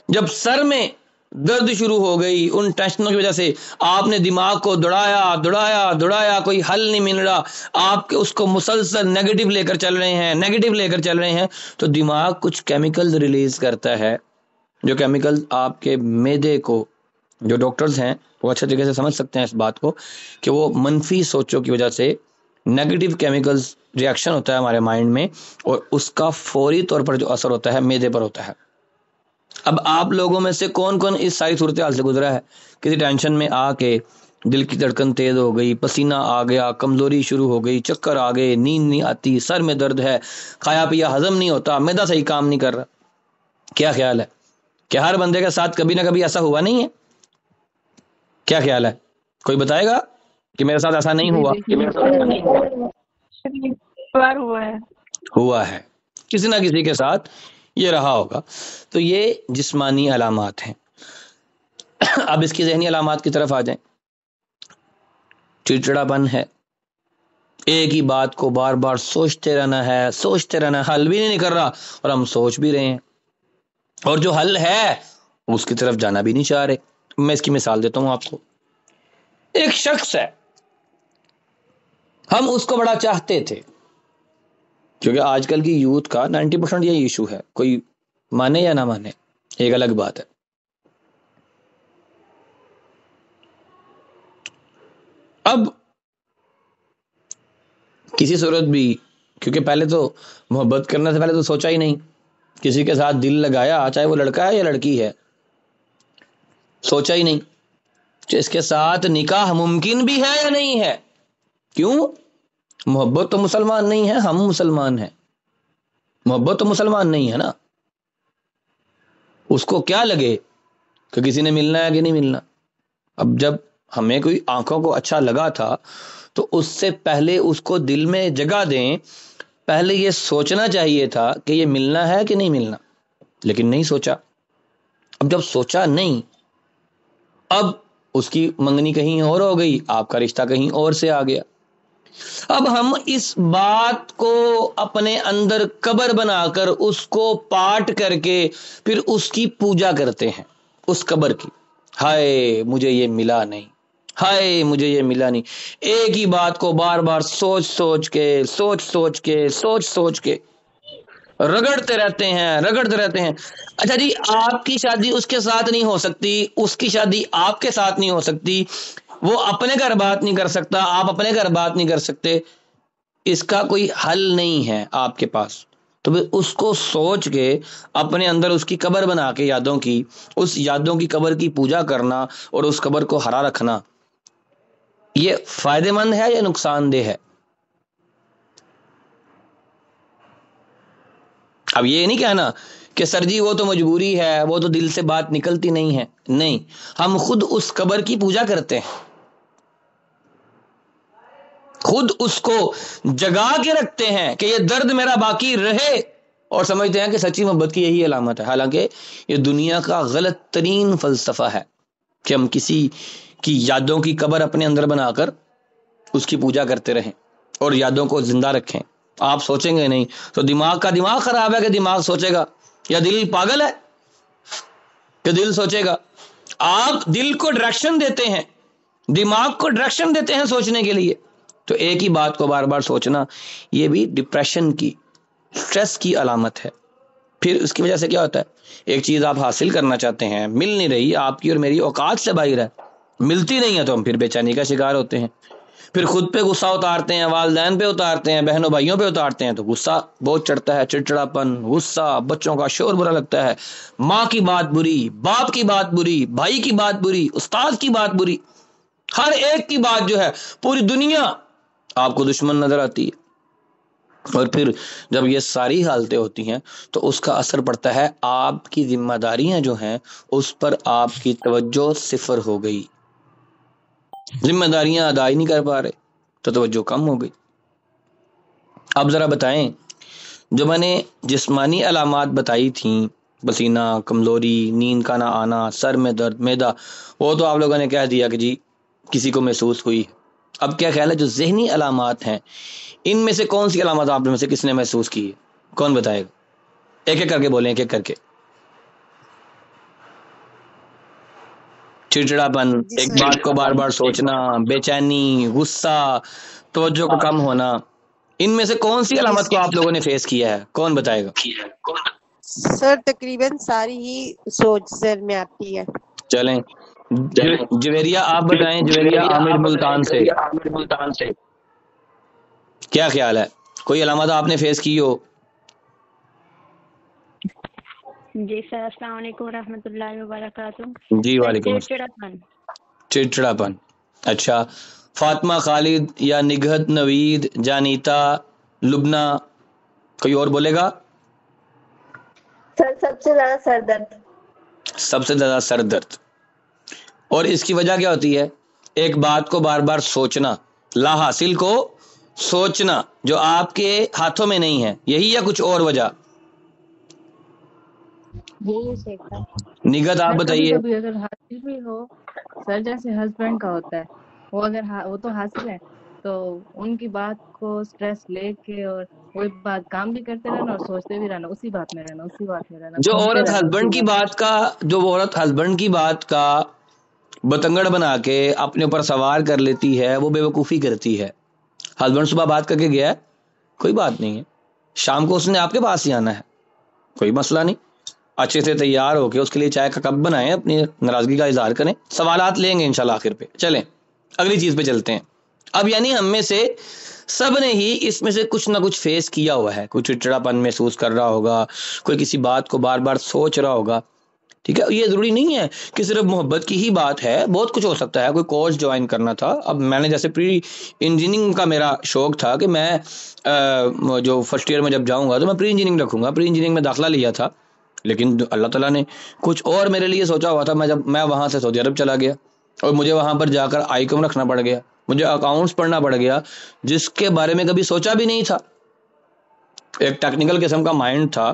[SPEAKER 2] جب سر میں درد شروع ہو گئی ان ٹینشنوں کی وجہ سے، آپ نے دماغ کو دوڑایا، کوئی حل نہیں مل رہا، آپ اس کو مسلسل نیگیٹو لے کر چل رہے ہیں، تو دماغ کچھ کیمیکل ریلیز کرتا ہے، جو کیمیکل آپ کے معدے کو، جو ڈاکٹرز ہیں وہ اچھے طریقے سے سمجھ سکتے ہیں اس بات کو، کہ وہ منفی سوچوں کی وجہ سے نیگیٹو کیمیکلز ریاکشن ہوتا ہے ہمارے مائنڈ میں، اور اس کا فوری طور پر جو اثر ہوتا ہے معدے پر ہوتا ہے. اب آپ لوگوں میں سے کون کون اس ساری صورتحال سے گزرا ہے؟ کسی ٹینشن میں آ کے دل کی دھڑکن تیز ہو گئی، پسینہ آ گیا، کمزوری شروع ہو گئی، چکر آ گئے، نیند نہیں آتی، سر میں درد ہے، کھایا پیا ہضم نہیں ہوتا، معدہ صحیح کام نہیں کر رہا. کیا خیال ہے کہ ہر بندے کے ساتھ کبھی نہ کبھی ایسا ہوا نہیں ہے؟ کیا خیال ہے؟ کوئی بتائے گا کہ میرے ساتھ ایسا نہیں ہوا؟
[SPEAKER 3] بار ہوا ہے.
[SPEAKER 2] ہوا ہے، کسی نہ کسی کے ساتھ یہ رہا ہوگا. تو یہ جسمانی علامات ہیں. اب اس کی ذہنی علامات کی طرف آ جائیں. چڑچڑا پن ہے، ایک ہی بات کو بار بار سوچتے رہنا ہے، حل بھی نہیں کر رہا اور ہم سوچ بھی رہے ہیں، اور جو حل ہے اس کی طرف جانا بھی نہیں چاہ رہے. میں اس کی مثال دیتا ہوں آپ کو. ایک شخص ہے، ہم اس کو بڑا چاہتے تھے، کیونکہ آج کل کی یوتھ کا 90% یہ ایشو ہے، کوئی مانے یا نہ مانے ایک الگ بات ہے. اب کسی صورت بھی، کیونکہ پہلے تو محبت کرنے سے پہلے تو سوچا ہی نہیں، کسی کے ساتھ دل لگایا چاہے وہ لڑکا ہے یا لڑکی ہے، سوچا ہی نہیں کہ اس کے ساتھ نکاح ممکن بھی ہے یا نہیں ہے. کیوں؟ محبت تو مسلمان نہیں ہے، ہم مسلمان ہیں، محبت تو مسلمان نہیں ہے نا. اس کو کیا لگے کہ کسی نے ملنا ہے کہ نہیں ملنا. اب جب ہمیں کوئی آنکھوں کو اچھا لگا تھا تو اس سے پہلے اس کو دل میں جگہ دیں، پہلے یہ سوچنا چاہیے تھا کہ یہ ملنا ہے کہ نہیں ملنا، لیکن نہیں سوچا. اب جب سوچا نہیں، اب اس کی منگنی کہیں اور ہو گئی، آپ کا رشتہ کہیں اور سے آ گیا. اب ہم اس بات کو اپنے اندر قبر بنا کر اس کو پاٹ کر کے پھر اس کی پوجا کرتے ہیں، اس قبر کی. ہائے مجھے یہ ملا نہیں، ہائے مجھے یہ ملا نہیں. ایک ہی بات کو بار بار سوچ کے رگڑتے رہتے ہیں. اچھا جی، آپ کی شادی اس کے ساتھ نہیں ہو سکتی، اس کی شادی آپ کے ساتھ نہیں ہو سکتی، وہ اپنے گھر بات نہیں کر سکتا، آپ اپنے گھر بات نہیں کر سکتے، اس کا کوئی حل نہیں ہے آپ کے پاس. تو اس کو سوچ کے اپنے اندر اس کی قبر بنا کے اس یادوں کی قبر کی پوجا کرنا اور اس قبر کو ہرا رکھنا، یہ فائدہ مند ہے یا نقصان دہ ہے؟ اب یہ نہیں کہنا کہ سر جی وہ تو مجبوری ہے، وہ تو دل سے بات نکلتی نہیں ہے. نہیں، ہم خود اس قبر کی پوجا کرتے ہیں، خود اس کو جگا کے رکھتے ہیں کہ یہ درد میرا باقی رہے، اور سمجھتے ہیں کہ سچی محبت کی یہی علامت ہے. حالانکہ یہ دنیا کا غلط ترین فلسفہ ہے کہ ہم کسی کی یادوں کی قبر اپنے اندر بنا کر اس کی پوجا کرتے رہیں اور یادوں کو زندہ رکھیں. آپ سوچیں گے نہیں تو دماغ خراب ہے کہ دماغ سوچے گا، یا دل پاگل ہے کہ دل سوچے گا؟ آپ دل کو ڈائریکشن دیتے ہیں، دماغ کو ڈائریکشن دیتے ہیں سوچنے کے لیے. تو ایک ہی بات کو بار بار سوچنا، یہ بھی ڈپریشن کی، سٹریس کی علامت ہے. پھر اس کی وجہ سے کیا ہوتا ہے؟ ایک چیز آپ حاصل کرنا چاہتے ہیں، مل نہیں رہی، آپ کی اور میری اوقات سے باہر ہے، ملتی نہیں ہے تو ہم پھر بے چینی کا شکار ہوتے ہیں. پھر خود پہ غصہ اتارتے ہیں، والدین پہ اتارتے ہیں، بہنوں بھائیوں پہ اتارتے ہیں، تو غصہ بہت چڑھتا ہے، چڑچڑاپن، غصہ، بچوں کا شور برا لگتا ہے، ماں کی بات بری، باپ کی بات بری، بھائی کی بات بری، استاد کی بات بری، ہر ایک کی بات جو ہے، پوری دنیا آپ کو دشمن نظر آتی ہے۔ اور پھر جب یہ ساری حالتیں ہوتی ہیں تو اس کا اثر پڑتا ہے، آپ کی ذمہ داریاں جو ہیں اس پر آپ کی توجہ صفر ہو گئی، ذمہ داریاں ادا ہی نہیں کر پا رہے تو توجہ کم ہو گئی۔ اب ذرا بتائیں، جو میں نے جسمانی علامات بتائی تھیں، پسینہ، کمزوری، نیند کا نہ آنا، سر میں درد، معدہ، وہ تو آپ لوگوں نے کہہ دیا کہ جی کسی کو محسوس ہوئی۔ اب کیا خیال ہے جو ذہنی علامات ہیں، ان میں سے کون سی علامات آپ میں سے کس نے محسوس کی ہے؟ کون بتائے گا؟ ایک ایک کر کے بولیں، ایک ایک کر کے۔ چڑچڑاپن،
[SPEAKER 4] جی
[SPEAKER 2] ایک
[SPEAKER 4] سر،
[SPEAKER 2] بات کو بار بار سوچنا، بے چینی، غصہ، توجہ کا کم ہونا، ان میں سے کون سی
[SPEAKER 4] جی
[SPEAKER 2] علامت کو آپ لوگوں نے فیس کیا ہے؟ کون بتائے گا؟
[SPEAKER 4] سر تقریباً ساری ہی سوچ سر میں آتی ہے۔
[SPEAKER 2] چلیں، جویریہ آپ بتائیں، جویریہ عامر ملتان سے، کیا خیال ہے؟ کوئی علامت آپ نے فیس کی ہو؟
[SPEAKER 5] جی سر، السلام علیکم ورحمۃ اللہ وبرکاتہ۔
[SPEAKER 2] جی
[SPEAKER 5] سر
[SPEAKER 2] وعلیکم السلام۔
[SPEAKER 5] چڑچڑاپن۔
[SPEAKER 2] چڑچڑاپن، اچھا۔ فاطمہ، خالد یا نگہت، نوید، جانیتا، لبنہ، کوئی اور بولے گا؟
[SPEAKER 3] سر سب سے زیادہ سر درد۔
[SPEAKER 2] سب سے زیادہ سر درد، اور اس کی وجہ کیا ہوتی ہے؟ ایک بات کو بار بار سوچنا، لا حاصل کو سوچنا جو آپ کے ہاتھوں میں نہیں ہے، یہی یا کچھ اور وجہ؟
[SPEAKER 6] یہ سیکھ ہے
[SPEAKER 2] نگہت آپ
[SPEAKER 6] سر، کبھی
[SPEAKER 2] بتائیے۔
[SPEAKER 6] کبھی اگر حاصل بھی ہو سر، جیسے ہسبینڈ کا ہوتا ہے، وہ اگر وہ تو حاصل ہے تو ان کی بات کو سٹریس لے کے اور وہی بات کام بھی کرتے رہنا اور سوچتے بھی رہنا، اسی بات میں رہنا، اسی بات میں رہنا،
[SPEAKER 2] جو
[SPEAKER 6] گھومتے
[SPEAKER 2] عورت
[SPEAKER 6] رہنا اسی
[SPEAKER 2] ہسبینڈ کی
[SPEAKER 6] بات۔
[SPEAKER 2] بات کا جو عورت ہسبینڈ کی بات کا بتنگڑ بنا کے اپنے اوپر سوار کر لیتی ہے، وہ بے وقوفی کرتی ہے۔ ہسبینڈ صبح بات کر کے گیا ہے، کوئی بات نہیں ہے، شام کو اس نے آپ کے پاس ہی آنا ہے، کوئی مسئلہ نہیں، اچھے سے تیار ہو کے اس کے لیے چائے کا کپ بنائیں، اپنی ناراضگی کا اظہار کریں، سوالات لیں گے انشاءاللہ آخر پہ۔ چلیں اگلی چیز پہ چلتے ہیں۔ اب یعنی ہم میں سے سب نے ہی اس میں سے کچھ نہ کچھ فیس کیا ہوا ہے، کوئی چڑچڑاپن محسوس کر رہا ہوگا، کوئی کسی بات کو بار بار سوچ رہا ہوگا، ٹھیک ہے؟ یہ ضروری نہیں ہے کہ صرف محبت کی ہی بات ہے، بہت کچھ ہو سکتا ہے۔ کوئی کورس جوائن کرنا تھا، اب میں نے جیسے پری انجینئرنگ کا میرا شوق تھا کہ میں جو فرسٹ ایئر میں جب جاؤں گا تو میں پری انجینئرنگ رکھوں گا، پری انجینئرنگ میں داخلہ لیا تھا، لیکن اللہ تعالیٰ نے کچھ اور میرے لیے سوچا ہوا تھا۔ جب میں وہاں سے سعودی عرب چلا گیا اور مجھے وہاں پر جا کر آئی کام رکھنا پڑ گیا، مجھے اکاؤنٹس پڑھنا پڑ گیا، جس کے بارے میں کبھی سوچا بھی نہیں تھا۔ ایک ٹیکنیکل قسم کا مائنڈ تھا،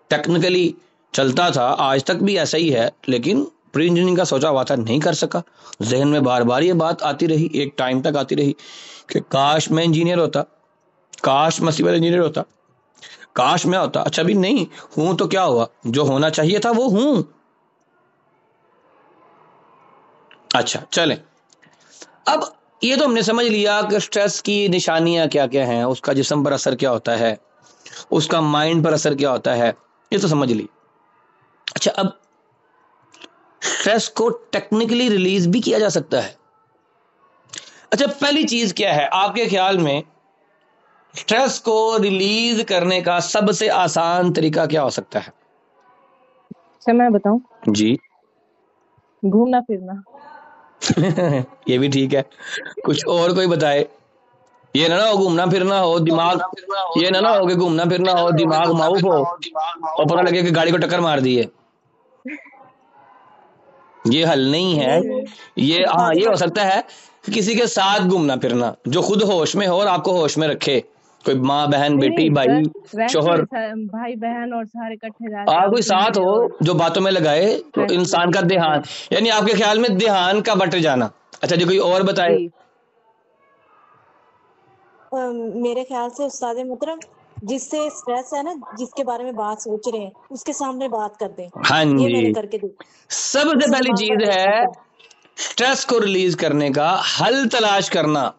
[SPEAKER 2] ٹیکنیکلی چلتا تھا، آج تک بھی ایسا ہی ہے، لیکن پری انجینئرنگ کا سوچا ہوا تھا، نہیں کر سکا۔ ذہن میں بار بار یہ بات آتی رہی، ایک ٹائم تک آتی رہی کہ کاش میں انجینئر ہوتا، کاش میں سول انجینئر ہوتا، کاش میں ہوتا۔ اچھا بھی نہیں ہوں تو کیا ہوا، جو ہونا چاہیے تھا وہ ہوں۔ اچھا چلیں، اب یہ تو ہم نے سمجھ لیا کہ سٹریس کی نشانیاں کیا کیا ہیں، اس کا جسم پر اثر کیا ہوتا ہے، اس کا مائنڈ پر اثر کیا ہوتا ہے، یہ تو سمجھ لی۔ اچھا، اب سٹریس کو ٹیکنیکلی ریلیز بھی کیا جا سکتا ہے۔ اچھا، پہلی چیز کیا ہے آپ کے خیال میں، سٹریس کو ریلیز کرنے کا سب سے آسان طریقہ کیا ہو سکتا ہے؟
[SPEAKER 6] سر میں بتاؤں،
[SPEAKER 2] جی
[SPEAKER 6] گھومنا پھرنا۔
[SPEAKER 2] یہ بھی ٹھیک ہے، کچھ اور کوئی بتائے؟ یہ نہ ہو گھومنا پھرنا ہو دماغ، یہ نہ ہو کہ گھومنا پھرنا ہو دماغ معاف ہو اور پتہ لگے کہ گاڑی کو ٹکر مار دی ہے۔ یہ حل نہیں ہے۔ یہ ہاں، یہ ہو سکتا ہے کہ کسی کے ساتھ گھومنا پھرنا جو خود ہوش میں ہو اور آپ کو ہوش میں رکھے، کوئی ماں بہن بیٹی
[SPEAKER 6] نہیں
[SPEAKER 2] بھائی
[SPEAKER 6] سر، ویسے
[SPEAKER 2] شوہر،
[SPEAKER 6] بھائی بہن اور سارے اکٹھے جاتے ہیں
[SPEAKER 2] کوئی ساتھ
[SPEAKER 6] گھومنے
[SPEAKER 2] ہو
[SPEAKER 6] اور
[SPEAKER 2] جو باتوں میں لگائے تو
[SPEAKER 6] stress
[SPEAKER 2] انسان کا
[SPEAKER 6] relief ہو
[SPEAKER 2] دھیان،
[SPEAKER 6] جائے۔
[SPEAKER 2] یعنی آپ کے خیال میں دھیان کا بٹ جانا۔ اچھا جی، کوئی اور بتائے؟
[SPEAKER 6] جی
[SPEAKER 3] میرے خیال سے استاد محترم، جس سے سٹریس ہے نا، جس کے بارے میں بات سوچ رہے ہیں اس کے سامنے بات کر دیں،
[SPEAKER 2] ہاں
[SPEAKER 3] یہ میں نے
[SPEAKER 2] جی،
[SPEAKER 3] کر کے دیکھی،
[SPEAKER 2] سب
[SPEAKER 3] اس
[SPEAKER 2] سے
[SPEAKER 3] سے
[SPEAKER 2] پہلی
[SPEAKER 3] دماغ
[SPEAKER 2] چیز
[SPEAKER 3] پر
[SPEAKER 2] ہے سٹریس کو ریلیز کرنے کا حل تلاش کرنا۔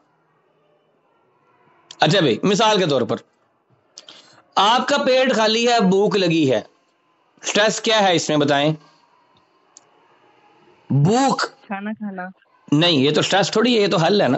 [SPEAKER 2] اچھا بھائی، مثال کے طور پر آپ کا پیٹ خالی ہے، بھوک لگی ہے، سٹریس کیا ہے اس میں بتائیں؟ بھوک
[SPEAKER 6] کھانا کھانا۔
[SPEAKER 2] نہیں، یہ تو سٹریس تھوڑی ہے، یہ تو حل ہے نا۔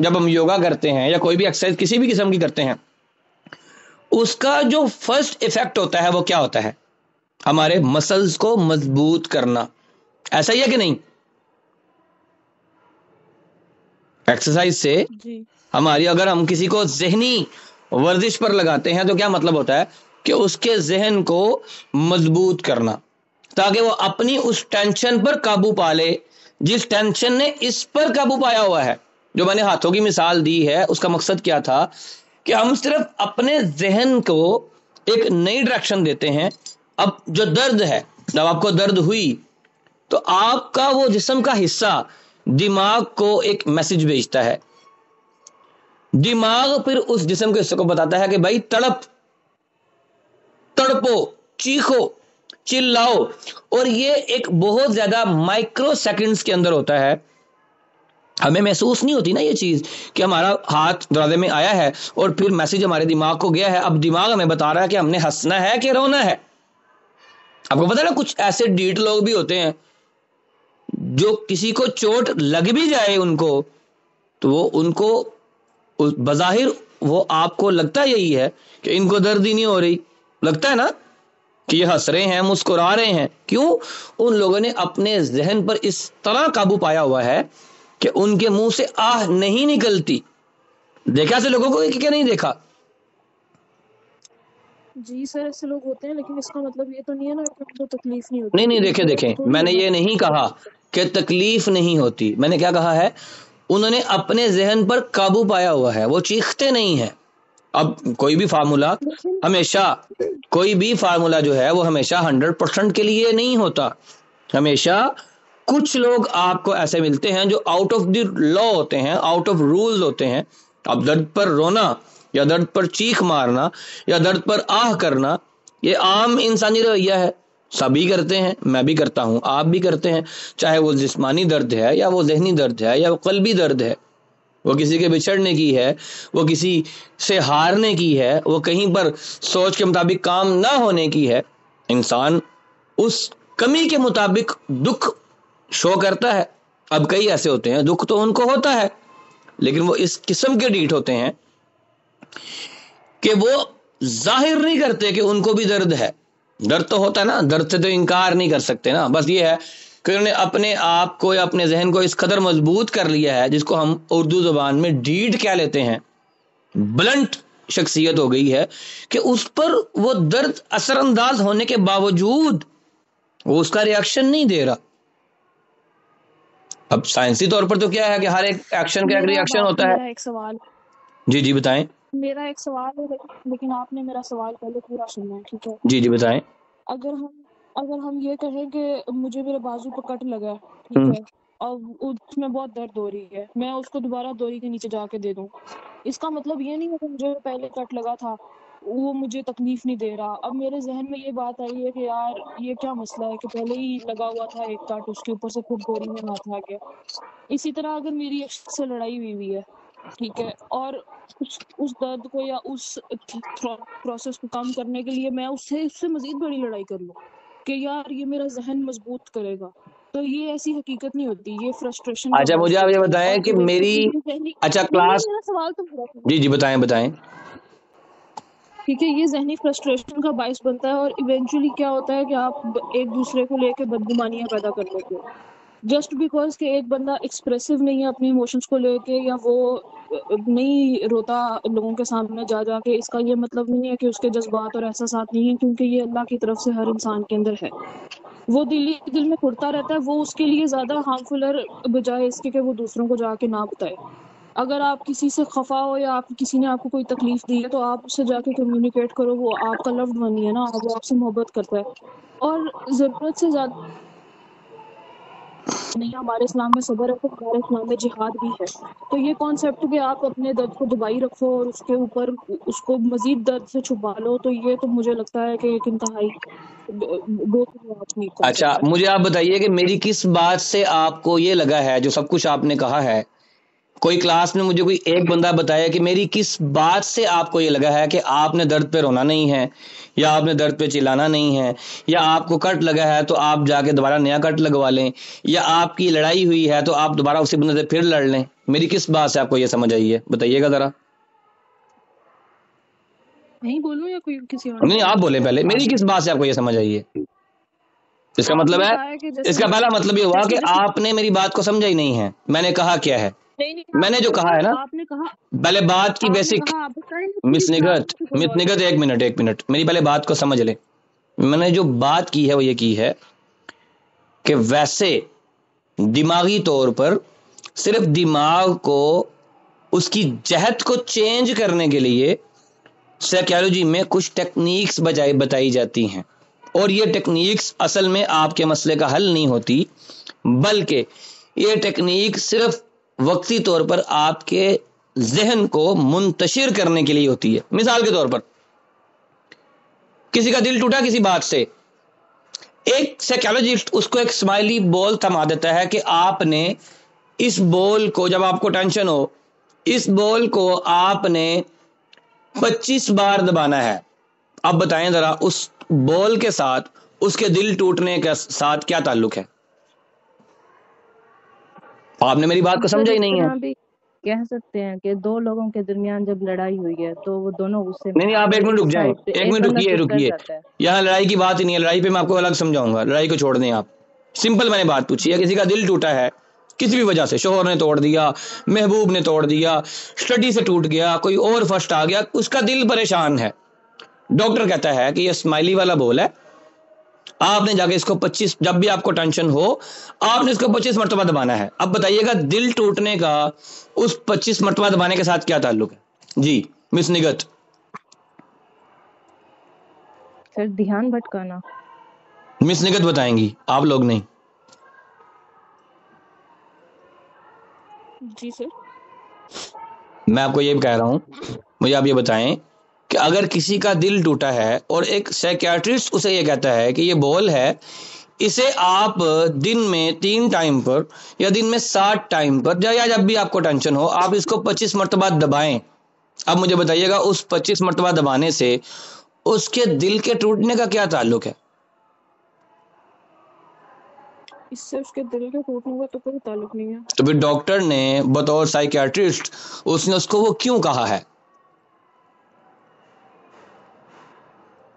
[SPEAKER 2] جب ہم یوگا کرتے ہیں یا کوئی بھی ایکسرسائز کسی بھی قسم کی کرتے ہیں، اس کا جو فرسٹ ایفیکٹ ہوتا ہے وہ کیا ہوتا ہے؟ ہمارے مسلز کو مضبوط کرنا. ایسا ہی ہے کہ نہیں؟ ایکسرسائز سے
[SPEAKER 7] جی
[SPEAKER 2] ہماری، اگر ہم کسی کو ذہنی ورزش پر لگاتے ہیں تو کیا مطلب ہوتا ہے کہ اس کے ذہن کو مضبوط کرنا، تاکہ وہ اپنی اس ٹینشن پر قابو پا لے جس ٹینشن نے اس پر قابو پایا ہوا ہے. جو میں نے ہاتھوں کی مثال دی ہے اس کا مقصد کیا تھا کہ ہم صرف اپنے ذہن کو ایک نئی ڈائریکشن دیتے ہیں. اب جو درد ہے، جب آپ کو درد ہوئی تو آپ کا وہ جسم کا حصہ دماغ کو ایک میسج بھیجتا ہے. دماغ پھر اس جسم کے حصے کو بتاتا ہے کہ بھائی تڑپو، چیخو، چلاؤ. اور یہ ایک بہت زیادہ مائکرو سیکنڈز کے اندر ہوتا ہے. ہمیں محسوس نہیں ہوتی نا یہ چیز کہ ہمارا ہاتھ دروازے میں آیا ہے اور پھر میسج ہمارے دماغ کو گیا ہے. اب دماغ ہمیں بتا رہا ہے کہ ہم نے ہنسنا ہے کہ رونا ہے. آپ کو پتا نا کچھ ایسے ڈیٹ لوگ بھی ہوتے ہیں جو کسی کو چوٹ لگ بھی جائے ان کو، تو وہ ان کو بظاہر وہ آپ کو لگتا یہی ہے کہ ان کو درد ہی نہیں ہو رہی، لگتا ہے نا کہ یہ ہنس رہے ہیں، مسکرا رہے ہیں. کیوں؟ ان لوگوں نے اپنے ذہن پر اس طرح قابو پایا ہوا ہے کہ ان کے منہ سے آہ نہیں نکلتی. دیکھا ایسے لوگوں کو کہ نہیں دیکھا؟
[SPEAKER 7] جی سر ایسے لوگ ہوتے ہیں، لیکن اس کا مطلب یہ تو نہیں ہے نا کہ ان کو تکلیف نہیں ہوتی.
[SPEAKER 2] نہیں دیکھیں میں نے یہ نہیں کہا کہ تکلیف نہیں ہوتی. میں نے کیا کہا ہے؟ انہوں نے اپنے ذہن پر قابو پایا ہوا ہے، وہ چیختے نہیں ہیں. اب کوئی بھی فارمولا جو ہے وہ ہمیشہ 100% کے لیے نہیں ہوتا. ہمیشہ کچھ لوگ آپ کو ایسے ملتے ہیں جو آؤٹ آف دی لا ہوتے ہیں، آؤٹ آف رولز ہوتے ہیں. اب درد پر رونا یا درد پر چیخ مارنا یا درد پر آہ کرنا یہ عام انسانی رویہ ہے، سبھی کرتے ہیں، میں بھی کرتا ہوں، آپ بھی کرتے ہیں. چاہے وہ جسمانی درد ہے یا وہ ذہنی درد ہے یا وہ قلبی درد ہے، وہ کسی کے بچھڑنے کی ہے، وہ کسی سے ہارنے کی ہے، وہ کہیں پر سوچ کے مطابق کام نہ ہونے کی ہے. انسان اس کمی کے مطابق دکھ شو کرتا ہے. اب کئی ایسے ہوتے ہیں دکھ تو ان کو ہوتا ہے لیکن وہ اس قسم کے ڈیٹ ہوتے ہیں کہ وہ ظاہر نہیں کرتے کہ ان کو بھی درد ہے. درد تو ہوتا ہے نا، درد سے تو انکار نہیں کر سکتے نا. بس یہ ہے کہ انہوں نے اپنے آپ کو یا اپنے ذہن کو اس قدر مضبوط کر لیا ہے، جس کو ہم اردو زبان میں ڈیٹ کیا لیتے ہیں، بلنٹ شخصیت ہو گئی ہے، کہ اس پر وہ درد اثر انداز ہونے کے باوجود وہ اس کا ریاکشن نہیں دے رہا. اب سائنسی طور پر تو کیا ہے کہ ہر ایک ایکشن کا ایک ریاکشن ہوتا ہے.
[SPEAKER 7] میرا ایک سوال
[SPEAKER 2] جی بتائیں.
[SPEAKER 7] میرا ایک سوال ہے، لیکن آپ نے میرا سوال پہلے پورا سننا ہے، ٹھیک ہے؟
[SPEAKER 2] جی بتائیں.
[SPEAKER 7] اگر ہم یہ کہیں کہ مجھے میرے بازو پہ کٹ لگا ہے، ٹھیک ہے، اور اس میں بہت درد ہو رہی ہے، میں اس کو دوبارہ دوری کے نیچے جا کے دے دوں، اس کا مطلب یہ نہیں ہے کہ مجھے پہلے کٹ لگا تھا وہ مجھے تکلیف نہیں دے رہا. اب میرے ذہن میں یہ بات آئی ہے کہ یار یہ کیا مسئلہ ہے کہ پہلے ہی لگا ہوا تھا ایک کٹ، اس کے اوپر سے خود دوری میں ہاتھ آ گیا. اسی طرح اگر میری ایک شخص سے لڑائی ہوئی ہے، ٹھیک ہے، اور اس درد کو یا اس پروسیس کو کم کرنے کے لیے میں اس سے مزید بڑی لڑائی کر لوں کہ یار یہ میرا ذہن مضبوط کرے گا، تو یہ ایسی حقیقت نہیں ہوتی، یہ فرسٹریشن.
[SPEAKER 2] اچھا مجھے آپ یہ بتائیں کہ میری کلاس.
[SPEAKER 7] میرا سوال تو
[SPEAKER 2] جی بتائیں.
[SPEAKER 7] ٹھیک ہے، یہ ذہنی فرسٹریشن کا باعث بنتا ہے، اور ایونچولی کیا ہوتا ہے کہ آپ ایک دوسرے کو لے کے بدگمانیاں پیدا کر لیتے ہو جسٹ بیکاز کہ ایک بندہ ایکسپریسو نہیں ہے اپنی ایموشنس کو لے کے، یا وہ نہیں روتا لوگوں کے سامنے جا کے. اس کا یہ مطلب نہیں ہے کہ اس کے جذبات اور احساسات نہیں ہیں، کیونکہ یہ اللہ کی طرف سے ہر انسان کے اندر ہے. وہ دل میں کھڑتا رہتا ہے، وہ اس کے لیے زیادہ ہارمفل ہے بجائے اس کے کہ وہ دوسروں کو جا کے نہ بتائے. اگر آپ کسی سے خفا ہو یا کسی نے آپ کو کوئی تکلیف دی ہے تو آپ اس سے جا کے کمیونیکیٹ کرو، وہ آپ کا لوڈ ون ہے نا، وہ آپ سے محبت کرتا ہے. اور ضرورت سے زیادہ نہیں، ہمارے اسلام میں صبر ہے تو ہمارے اسلام میں جہاد بھی ہے. تو یہ کانسیپٹ کہ آپ اپنے درد کو دبائی رکھو اور اس کے اوپر اس کو مزید درد سے چھپا لو، تو یہ تو مجھے لگتا ہے کہ ایک انتہائی
[SPEAKER 2] اچھا مجھے آپ بتائیے کہ میری کس بات سے آپ کو یہ لگا ہے، جو سب کچھ آپ نے کہا ہے، کوئی کلاس میں مجھے کوئی ایک بندہ بتایا کہ میری کس بات سے آپ کو یہ لگا ہے کہ آپ نے درد پہ رونا نہیں ہے، یا آپ نے درد پہ چلانا نہیں ہے، یا آپ کو کٹ لگا ہے تو آپ جا کے دوبارہ نیا کٹ لگوا لیں، یا آپ کی لڑائی ہوئی ہے تو آپ دوبارہ اسی بندے سے پھر لڑ لیں. میری کس بات سے آپ کو یہ سمجھ آئی ہے بتائیے گا ذرا.
[SPEAKER 7] نہیں بولوں یا کوئی کسی اور
[SPEAKER 2] نہیں آپ بولیں پہلے, میری کس بات سے آپ کو یہ سمجھ آئی ہے؟ اس کا مطلب ہے, اس کا پہلا مطلب یہ ہوا کہ آپ نے میری بات کو سمجھا ہی نہیں ہے. میں نے کہا کیا ہے, میں نے جو کہا ہے نا,
[SPEAKER 7] آپ نے کہا
[SPEAKER 2] پہلے بات کی بیسک. مس نگت ایک منٹ میری پہلے بات کو سمجھ لیں. میں نے جو بات کی ہے وہ یہ کی ہے کہ ویسے دماغی طور پر صرف دماغ کو اس کی جہت کو چینج کرنے کے لیے سائیکالوجی میں کچھ ٹیکنیکس بتائی جاتی ہیں, اور یہ ٹیکنیکس اصل میں آپ کے مسئلے کا حل نہیں ہوتی, بلکہ یہ ٹیکنیک صرف وقتی طور پر آپ کے ذہن کو منتشر کرنے کے لیے ہوتی ہے. مثال کے طور پر کسی کا دل ٹوٹا کسی بات سے, ایک سائیکالوجسٹ اس کو ایک اسمائلی بول تھما دیتا ہے کہ آپ نے اس بول کو, جب آپ کو ٹینشن ہو, اس بول کو آپ نے 25 بار دبانا ہے. اب بتائیں ذرا اس بول کے ساتھ اس کے دل ٹوٹنے کے ساتھ کیا تعلق ہے؟ آپ نے میری بات کو سمجھا ہی نہیں ہے.
[SPEAKER 6] بھی کہہ سکتے ہیں کہ دو لوگوں کے درمیان جب لڑائی ہوئی ہے تو وہ دونوں غصے میں,
[SPEAKER 2] نہیں آپ ایک منٹ رک جائیں, ایک منٹ رکیے. یہاں لڑائی کی بات ہی نہیں ہے, لڑائی پہ میں آپ کو الگ سمجھاؤں گا, لڑائی کو چھوڑ دیں آپ. سمپل میں نے بات پوچھی ہے, کسی کا دل ٹوٹا ہے کسی بھی وجہ سے, شوہر نے توڑ دیا, محبوب نے توڑ دیا, اسٹڈی سے ٹوٹ گیا, کوئی اور فرسٹ آ گیا, اس کا دل پریشان ہے. ڈاکٹر کہتا ہے کہ یہ اسمائلی والا بول ہے, آپ نے جا کے اس کو 25, جب بھی آپ کو ٹینشن ہو آپ نے اس کو 25 مرتبہ دبانا ہے. اب بتائیے گا دل ٹوٹنے کا اس 25 مرتبہ دبانے کے ساتھ کیا تعلق ہے؟ جی مس نگت.
[SPEAKER 6] سر دھیان بھٹکانا.
[SPEAKER 2] مس نگت بتائیں گی, آپ لوگ نہیں.
[SPEAKER 7] جی سر.
[SPEAKER 2] میں آپ کو یہ کہہ رہا ہوں, مجھے آپ یہ بتائیں کہ اگر کسی کا دل ٹوٹا ہے اور ایک سائیکیٹرسٹ اسے یہ کہتا ہے کہ یہ بول ہے, اسے آپ دن میں 3 ٹائم پر یا دن میں 60 ٹائم پر یا جب بھی آپ کو ٹینشن ہو آپ اس کو 25 مرتبہ دبائیں. اب مجھے بتائیے گا اس 25 مرتبہ دبانے سے اس کے دل کے ٹوٹنے کا کیا تعلق ہے؟
[SPEAKER 7] اس سے اس کے دل کے ٹوٹنے کا تو کوئی تعلق نہیں ہے.
[SPEAKER 2] تو پھر ڈاکٹر نے بطور سائیکیٹرسٹ اس نے اس کو وہ کیوں کہا ہے؟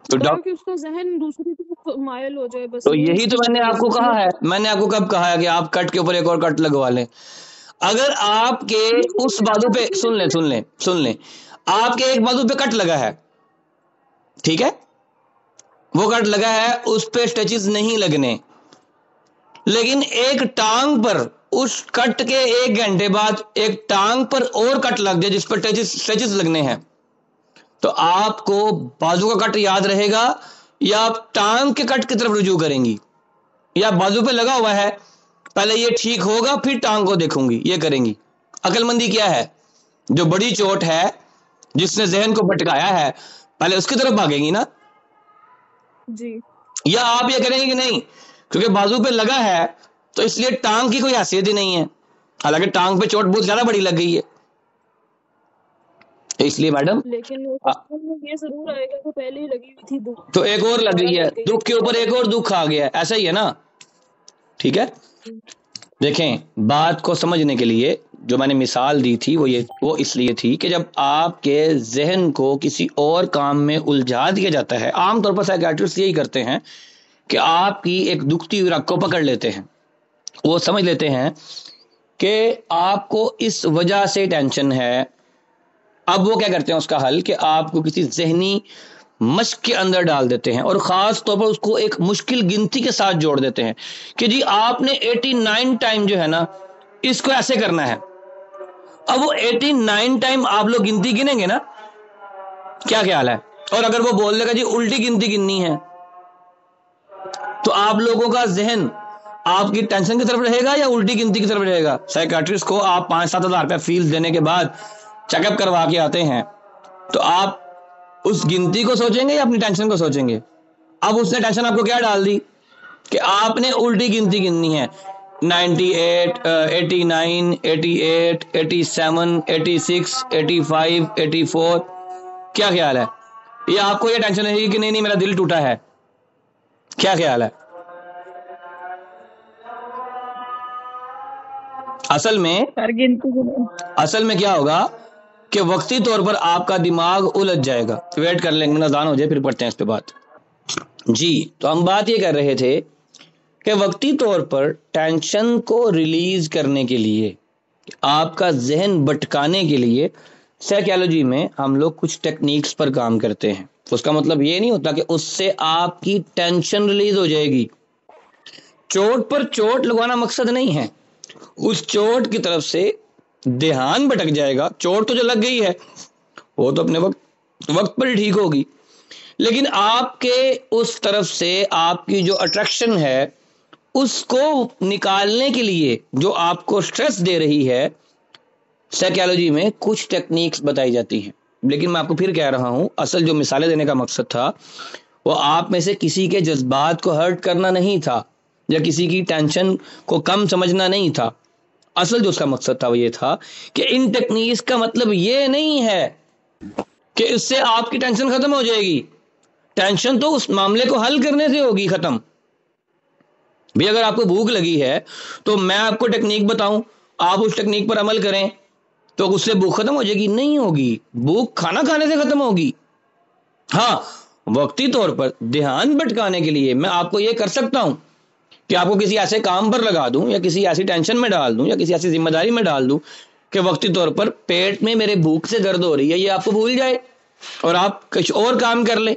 [SPEAKER 2] تو
[SPEAKER 7] تاکہ اس کا ذہن دوسری طرف مائل ہو جائے. بس
[SPEAKER 2] تو یہی تو میں نے آپ کو کہا ہے, میں نے آپ کو کب کہا ہے کہ آپ کٹ کے اوپر ایک اور کٹ لگوا لیں. اگر آپ کے اس بازو پہ سن لیں آپ کے ایک بازو پہ کٹ لگا ہے, ٹھیک ہے, وہ کٹ لگا ہے, اس پہ سٹیچز نہیں لگنے, لیکن ایک ٹانگ پر اس کٹ کے 1 گھنٹے بعد ایک ٹانگ پر اور کٹ لگ جائے جس پر سٹیچز لگنے ہیں, تو آپ کو بازو کا کٹ یاد رہے گا یا آپ ٹانگ کے کٹ کی طرف رجوع کریں گی, یا بازو پہ لگا ہوا ہے پہلے یہ ٹھیک ہوگا پھر ٹانگ کو دیکھوں گی, یہ کریں گی. عقل مندی کیا ہے؟ جو بڑی چوٹ ہے جس نے ذہن کو بھٹکایا ہے پہلے اس کی طرف بھاگیں گی نا,
[SPEAKER 7] جی. یا
[SPEAKER 2] آپ یہ کریں گے کہ نہیں کیونکہ بازو پہ لگا ہے تو اس لیے ٹانگ کی کوئی حیثیت ہی نہیں ہے, حالانکہ ٹانگ پہ چوٹ بہت زیادہ بڑی لگ گئی ہے. اس لیے میڈم
[SPEAKER 7] لیکن یہ ضرور آئے گا کہ پہلے ہی لگی ہوئی تھی
[SPEAKER 2] تو ایک اور لگ گئی ہے, دکھ کے اوپر ایک اور دکھ آ گیا, ایسا ہی ہے نا, ٹھیک ہے. دیکھیں بات کو سمجھنے کے لیے جو میں نے مثال دی تھی وہ اس لیے تھی کہ جب آپ کے ذہن کو کسی اور کام میں الجھا دیا جاتا ہے, عام طور پر سائیکیٹرسٹ یہی کرتے ہیں کہ آپ کی ایک دکھتی ہوئی رگ کو پکڑ لیتے ہیں, وہ سمجھ لیتے ہیں کہ آپ کو اس وجہ سے ٹینشن ہے. اب وہ کیا کرتے ہیں اس کا حل کہ آپ کو کسی ذہنی مشق کے اندر ڈال دیتے ہیں, اور خاص طور پر اس کو ایک مشکل گنتی کے ساتھ جوڑ دیتے ہیں کہ جی آپ نے 89 ٹائم جو ہے نا اس کو ایسے کرنا ہے. اب وہ 89 ٹائم آپ لوگ گنتی گنیں گے نا, کیا خیال ہے؟ اور اگر وہ بول دے گا جی الٹی گنتی گننی ہے تو آپ لوگوں کا ذہن آپ کی ٹینشن کی طرف رہے گا یا الٹی گنتی کی طرف رہے گا؟ سائیکیٹرسٹ کو آپ 5-7 ہزار روپے فیس دینے کے بعد چیک اپ کروا کے آتے ہیں تو آپ اس گنتی کو سوچیں گے یا اپنی ٹینشن کو سوچیں گے؟ اب اس نے ٹینشن آپ کو کیا ڈال دی کہ آپ نے الٹی گنتی گننی ہے, 98 89 88 87 86 85 84. کیا خیال ہے؟ یہ آپ کو یہ ٹینشن رہے گی کہ نہیں میرا دل ٹوٹا ہے, کیا خیال ہے؟ اصل میں کیا ہوگا کہ وقتی طور پر آپ کا دماغ الجھ جائے گا. ویٹ کر لیں گے, اذان ہو جائے پھر پڑھتے ہیں اس پہ بات. جی تو ہم بات یہ کر رہے تھے کہ وقتی طور پر ٹینشن کو ریلیز کرنے کے لیے, آپ کا ذہن بھٹکانے کے لیے سائیکالوجی میں ہم لوگ کچھ ٹیکنیکس پر کام کرتے ہیں. اس کا مطلب یہ نہیں ہوتا کہ اس سے آپ کی ٹینشن ریلیز ہو جائے گی. چوٹ پر چوٹ لگوانا مقصد نہیں ہے, اس چوٹ کی طرف سے دھیان بھٹک جائے گا. چوٹ تو جو لگ گئی ہے وہ تو اپنے وقت پر ہی ٹھیک ہوگی, لیکن آپ کے اس طرف سے آپ کی جو اٹریکشن ہے اس کو نکالنے کے لیے جو آپ کو سٹریس دے رہی ہے, سائیکالوجی میں کچھ ٹیکنیکس بتائی جاتی ہیں. لیکن میں آپ کو پھر کہہ رہا ہوں, اصل جو مثالیں دینے کا مقصد تھا وہ آپ میں سے کسی کے جذبات کو ہرٹ کرنا نہیں تھا, یا کسی کی ٹینشن کو کم سمجھنا نہیں تھا. اصل جو اس کا مقصد تھا وہ یہ تھا کہ ان ٹیکنیکس کا مطلب یہ نہیں ہے کہ اس سے آپ کی ٹینشن ختم ہو جائے گی. ٹینشن تو اس معاملے کو حل کرنے سے ہوگی ختم. بھی اگر آپ کو بھوک لگی ہے تو میں آپ کو ٹیکنیک بتاؤں, آپ اس ٹیکنیک پر عمل کریں تو اس سے بھوک ختم ہو جائے گی؟ نہیں ہوگی. بھوک کھانا کھانے سے ختم ہوگی. ہاں, وقتی طور پر دھیان بھٹکانے کے لیے میں آپ کو یہ کر سکتا ہوں کہ آپ کو کسی ایسے کام پر لگا دوں, یا کسی ایسی ٹینشن میں ڈال دوں, یا کسی ایسی ذمہ داری میں ڈال دوں کہ وقتی طور پر پیٹ میں میرے بھوک سے درد ہو رہی ہے, یہ آپ کو بھول جائے اور آپ کچھ اور کام کر لیں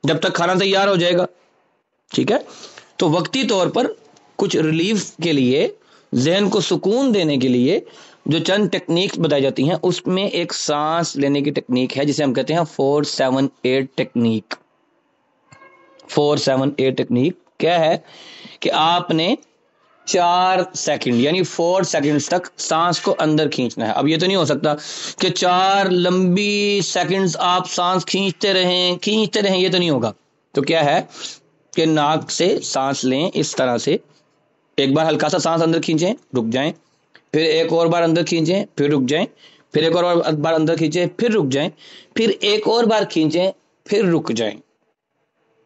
[SPEAKER 2] جب تک کھانا تیار ہو جائے گا. ٹھیک ہے, تو وقتی طور پر کچھ ریلیف کے لیے, ذہن کو سکون دینے کے لیے جو چند ٹیکنیکس بتائی جاتی ہیں, اس میں ایک سانس لینے کی ٹیکنیک ہے جسے ہم کہتے ہیں 4-7-8 ٹیکنیک. 4-7-8 ٹیکنیک کیا ہے کہ آپ نے 4 سیکنڈ یعنی 4 سیکنڈ تک سانس کو اندر کھینچنا ہے. اب یہ تو نہیں ہو سکتا کہ 4 لمبی سیکنڈز آپ سانس کھینچتے رہیں, یہ تو نہیں ہوگا. تو کیا ہے کہ ناک سے سانس لیں اس طرح سے, ایک بار ہلکا سا سانس اندر کھینچیں, رک جائیں, پھر ایک اور بار اندر کھینچیں, پھر رک جائیں, پھر ایک اور بار اندر کھینچیں, پھر رک جائیں, پھر ایک اور بار کھینچیں, پھر رک جائیں.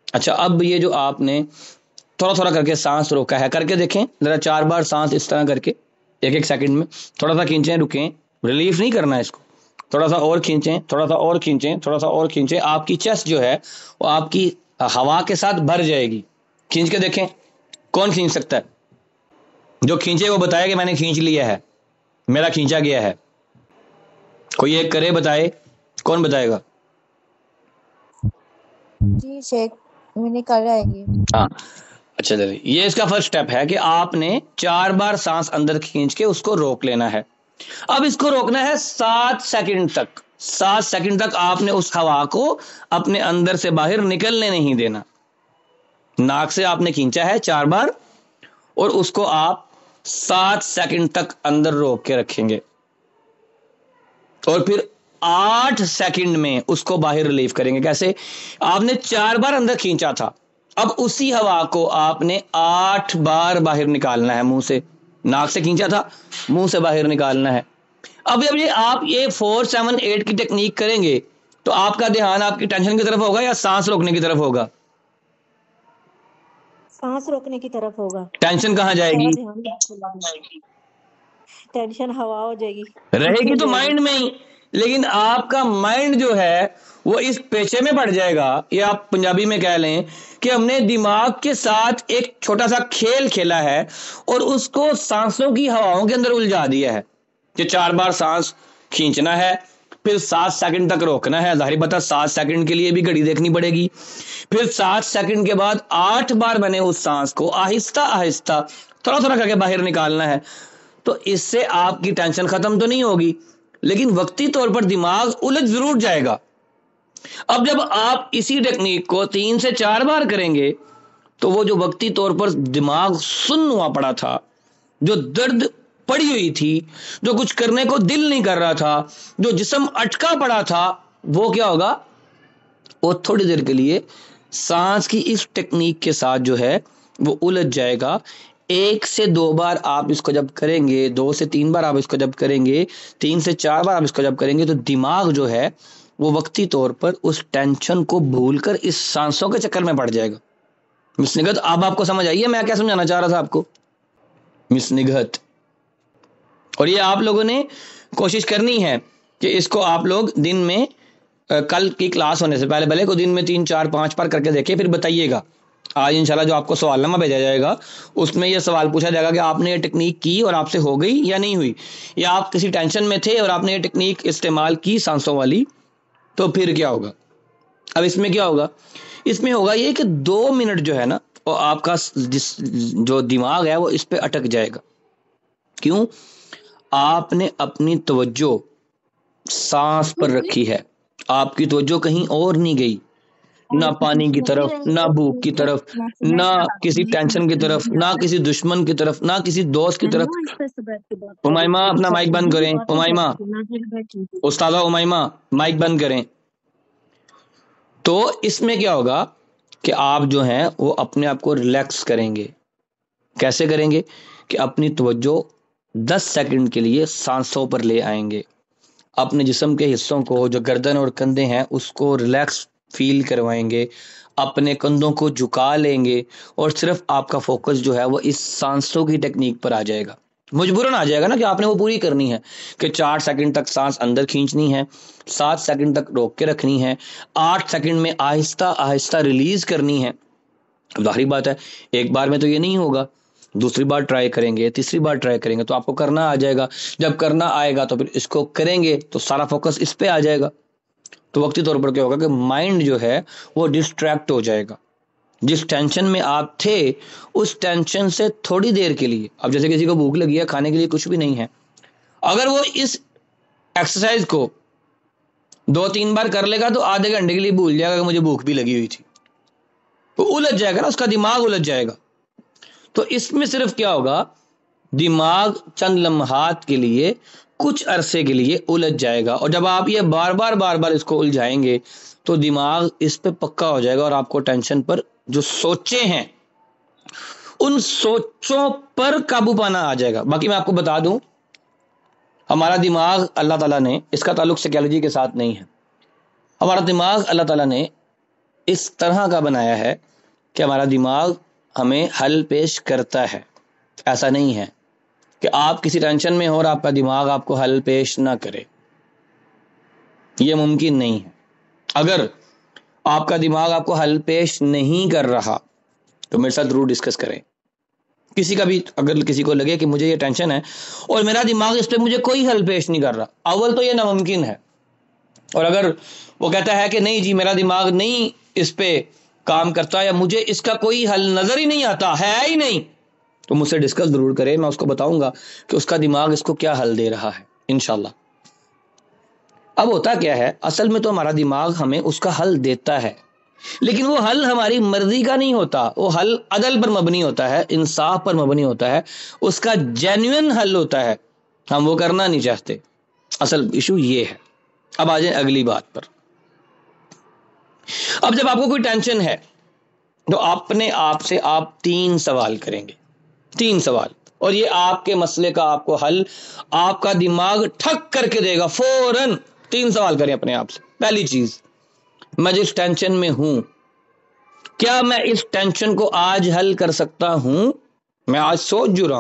[SPEAKER 2] اچھا, اب یہ جو آپ نے تھوڑا تھوڑا کر کے سانس روکا ہے, کر کے دیکھیں ذرا 4 بار سانس اس طرح کر کے, ایک سیکنڈ میں تھوڑا سا کھینچیں, رکیں, ریلیف نہیں کرنا ہے اس کو, تھوڑا سا اور کھینچیں, تھوڑا سا اور کھینچیں, تھوڑا سا اور کھینچیں. آپ کی چیسٹ جو ہے وہ آپ کی ہوا کے ساتھ بھر جائے گی. کھینچ کے دیکھیں کون کھینچ سکتا ہے, جو کھینچے وہ بتائے کہ میں نے کھینچ لیا ہے, میرا کھینچا گیا ہے. کوئی ایک کرے, بتائے, کون بتائے گا؟
[SPEAKER 3] جی شیخ, میں نے کر رہا ہے یہ.
[SPEAKER 2] ہاں اچھا چلیے, یہ اس کا فرسٹ سٹیپ ہے کہ آپ نے 4 بار سانس اندر کھینچ کے اس کو روک لینا ہے. اب اس کو روکنا ہے 7 سیکنڈ تک. 7 سیکنڈ تک آپ نے اس ہوا کو اپنے اندر سے باہر نکلنے نہیں دینا. ناک سے آپ نے کھینچا ہے 4 بار اور اس کو آپ 7 سیکنڈ تک اندر روک کے رکھیں گے, اور پھر 8 سیکنڈ میں اس کو باہر ریلیف کریں گے. کیسے؟ آپ نے 4 بار اندر کھینچا تھا, اب اسی ہوا کو آپ نے 8 بار باہر نکالنا ہے منہ سے. ناک سے کھینچا تھا, منہ سے باہر نکالنا ہے. اب جب آپ یہ 4-7-8 کی ٹیکنیک کریں گے تو آپ کا دھیان آپ کی ٹینشن کی طرف ہوگا یا سانس روکنے کی طرف ہوگا؟
[SPEAKER 3] سانس روکنے کی طرف ہوگا.
[SPEAKER 2] ٹینشن کہاں جائے گی؟
[SPEAKER 3] ٹینشن ہوا ہو جائے گی,
[SPEAKER 2] رہے گی تو مائنڈ میں ہی, لیکن آپ کا مائنڈ جو ہے وہ اس پیچے میں پڑ جائے گا. یہ آپ پنجابی میں کہہ لیں کہ ہم نے دماغ کے ساتھ ایک چھوٹا سا کھیل کھیلا ہے اور اس کو سانسوں کی ہواؤں کے اندر الجھا دیا ہے کہ 4 بار سانس کھینچنا ہے, پھر 7 سیکنڈ تک روکنا ہے. ظاہر بات ہے 7 سیکنڈ کے لیے بھی گھڑی دیکھنی پڑے گی. پھر 7 سیکنڈ کے بعد 8 بار میں نے اس سانس کو آہستہ آہستہ تھوڑا تھوڑا کر کے باہر نکالنا ہے. تو اس سے آپ کی ٹینشن ختم تو نہیں ہوگی, لیکن وقتی طور پر دماغ الجھ ضرور جائے گا. اب جب آپ اسی ٹیکنیک کو 3 سے 4 بار کریں گے تو وہ جو وقتی طور پر دماغ سن ہوا پڑا تھا, جو درد پڑی ہوئی تھی, جو کچھ کرنے کو دل نہیں کر رہا تھا, جو جسم اٹکا پڑا تھا, وہ کیا ہوگا, وہ تھوڑی دیر کے لیے سانس کی اس ٹیکنیک کے ساتھ جو ہے وہ الجھ جائے گا. 1 سے 2 بار آپ اس کو جب کریں گے, 2 سے 3 بار آپ اس کو جب کریں گے, 3 سے 4 بار آپ اس کو جب کریں گے تو دماغ جو ہے وہ وقتی طور پر اس ٹینشن کو بھول کر اس سانسوں کے چکر میں پڑ جائے گا. مس نگہت, اب آپ کو سمجھ آئیے میں کیا سمجھانا چاہ رہا تھا آپ کو؟ مس نگہت, اور یہ آپ لوگوں نے کوشش کرنی ہے کہ اس کو آپ لوگ دن میں کل کی کلاس ہونے سے پہلے کو دن میں 3 4 5 بار کر کے دیکھیں، پھر بتائیے گا. آج انشاءاللہ جو آپ کو سوال نامہ بھیجا جائے گا اس میں یہ سوال پوچھا جائے گا کہ آپ نے یہ ٹیکنیک کی اور آپ سے ہو گئی یا نہیں ہوئی، یا آپ کسی ٹینشن میں تھے اور آپ نے یہ ٹیکنیک استعمال کی سانسوں والی، تو پھر کیا ہوگا. اب اس میں کیا ہوگا، اس میں ہوگا یہ کہ 2 منٹ جو ہے نا وہ آپ کا جو دماغ ہے وہ اس پہ اٹک جائے گا. کیوں؟ آپ نے اپنی توجہ سانس پر رکھی ہے، آپ کی توجہ کہیں اور نہیں گئی، نہ پانی کی طرف، نہ بھوک کی طرف، نہ کسی ٹینشن کی طرف، نہ کسی دشمن کی طرف، نہ کسی دوست کی طرف. امائمہ اپنا مائک بند کریں، امائمہ، استاذہ امائمہ مائک بند کریں. تو اس میں کیا ہوگا کہ آپ جو ہیں وہ اپنے آپ کو ریلیکس کریں گے. کیسے کریں گے؟ کہ اپنی توجہ 10 سیکنڈ کے لیے سانسوں پر لے آئیں گے، اپنے جسم کے حصوں کو جو گردن اور کندھے ہیں اس کو ریلیکس فیل کروائیں گے، اپنے کندھوں کو جھکا لیں گے، اور صرف آپ کا فوکس جو ہے وہ اس سانسوں کی ٹیکنیک پر آ جائے گا. مجبوراً آ جائے گا نا کہ آپ نے وہ پوری کرنی ہے کہ 4 سیکنڈ تک سانس اندر کھینچنی ہے، 7 سیکنڈ تک روک کے رکھنی ہے، 8 سیکنڈ میں آہستہ آہستہ ریلیز کرنی ہے. ظاہری بات ہے ایک بار میں تو یہ نہیں ہوگا، دوسری بار ٹرائی کریں گے، تیسری بار ٹرائی کریں گے تو آپ کو کرنا آ جائے گا. جب کرنا آئے گا تو پھر اس کو کریں گے تو سارا فوکس اس پہ آ جائے گا. تو وقتی طور پر کیا ہوگا کہ مائنڈ جو ہے وہ ڈسٹریکٹ ہو جائے گا. جس ٹینشن میں آپ تھے اس ٹینشن سے تھوڑی دیر کے لیے، اب جیسے کسی کو بھوک لگی ہے، کھانے کے لیے کچھ بھی نہیں ہے، اگر وہ اس ایکسرسائز کو 2-3 بار کر لے گا تو آدھے گھنٹے کے لیے بھول جائے گا کہ مجھے بھوک بھی لگی ہوئی تھی. تو الجھ جائے گا نا، اس کا دماغ الجھ جائے گا. تو اس میں صرف کیا ہوگا، دماغ چند لمحات کے لیے کچھ عرصے کے لیے الجھ جائے گا، اور جب آپ یہ بار بار اس کو الجھائیں گے تو دماغ اس پہ پکا ہو جائے گا اور آپ کو ٹینشن پر جو سوچیں ہیں ان سوچوں پر قابو پانا آ جائے گا. باقی میں آپ کو بتا دوں ہمارا دماغ اللہ تعالیٰ نے، اس کا تعلق سائیکالوجی کے ساتھ نہیں ہے، ہمارا دماغ اللہ تعالیٰ نے اس طرح کا بنایا ہے کہ ہمارا دماغ ہمیں حل پیش کرتا ہے. ایسا نہیں ہے کہ آپ کسی ٹینشن میں ہو اور آپ کا دماغ آپ کو حل پیش نہ کرے، یہ ممکن نہیں ہے. اگر آپ کا دماغ آپ کو حل پیش نہیں کر رہا تو میرے ساتھ ضرور ڈسکس کریں. کسی کا بھی اگر کسی کو لگے کہ مجھے یہ ٹینشن ہے اور میرا دماغ اس پہ مجھے کوئی حل پیش نہیں کر رہا، اول تو یہ ناممکن ہے. اور اگر وہ کہتا ہے کہ نہیں جی میرا دماغ نہیں اس پہ کام کرتا یا مجھے اس کا کوئی حل نظر ہی نہیں آتا، ہے ہی نہیں، تو مجھ سے ڈسکس ضرور کرے، میں اس کو بتاؤں گا کہ اس کا دماغ اس کو کیا حل دے رہا ہے انشاءاللہ. اب ہوتا کیا ہے، اصل میں تو ہمارا دماغ ہمیں اس کا حل دیتا ہے، لیکن وہ حل ہماری مرضی کا نہیں ہوتا، وہ حل عدل پر مبنی ہوتا ہے، انصاف پر مبنی ہوتا ہے، اس کا جینوئن حل ہوتا ہے، ہم وہ کرنا نہیں چاہتے. اصل ایشو یہ ہے. اب آ جائیں اگلی بات پر. اب جب آپ کو کوئی ٹینشن ہے تو اپنے آپ سے آپ 3 سوال کریں گے، 3 سوال، اور یہ آپ کے مسئلے کا آپ کو حل آپ کا دماغ ٹھک کر کے دے گا فوراً. 3 سوال کریں اپنے آپ سے. پہلی چیز، میں جس ٹینشن میں ہوں کیا میں اس ٹینشن کو آج حل کر سکتا ہوں؟ میں آج سوچ رہا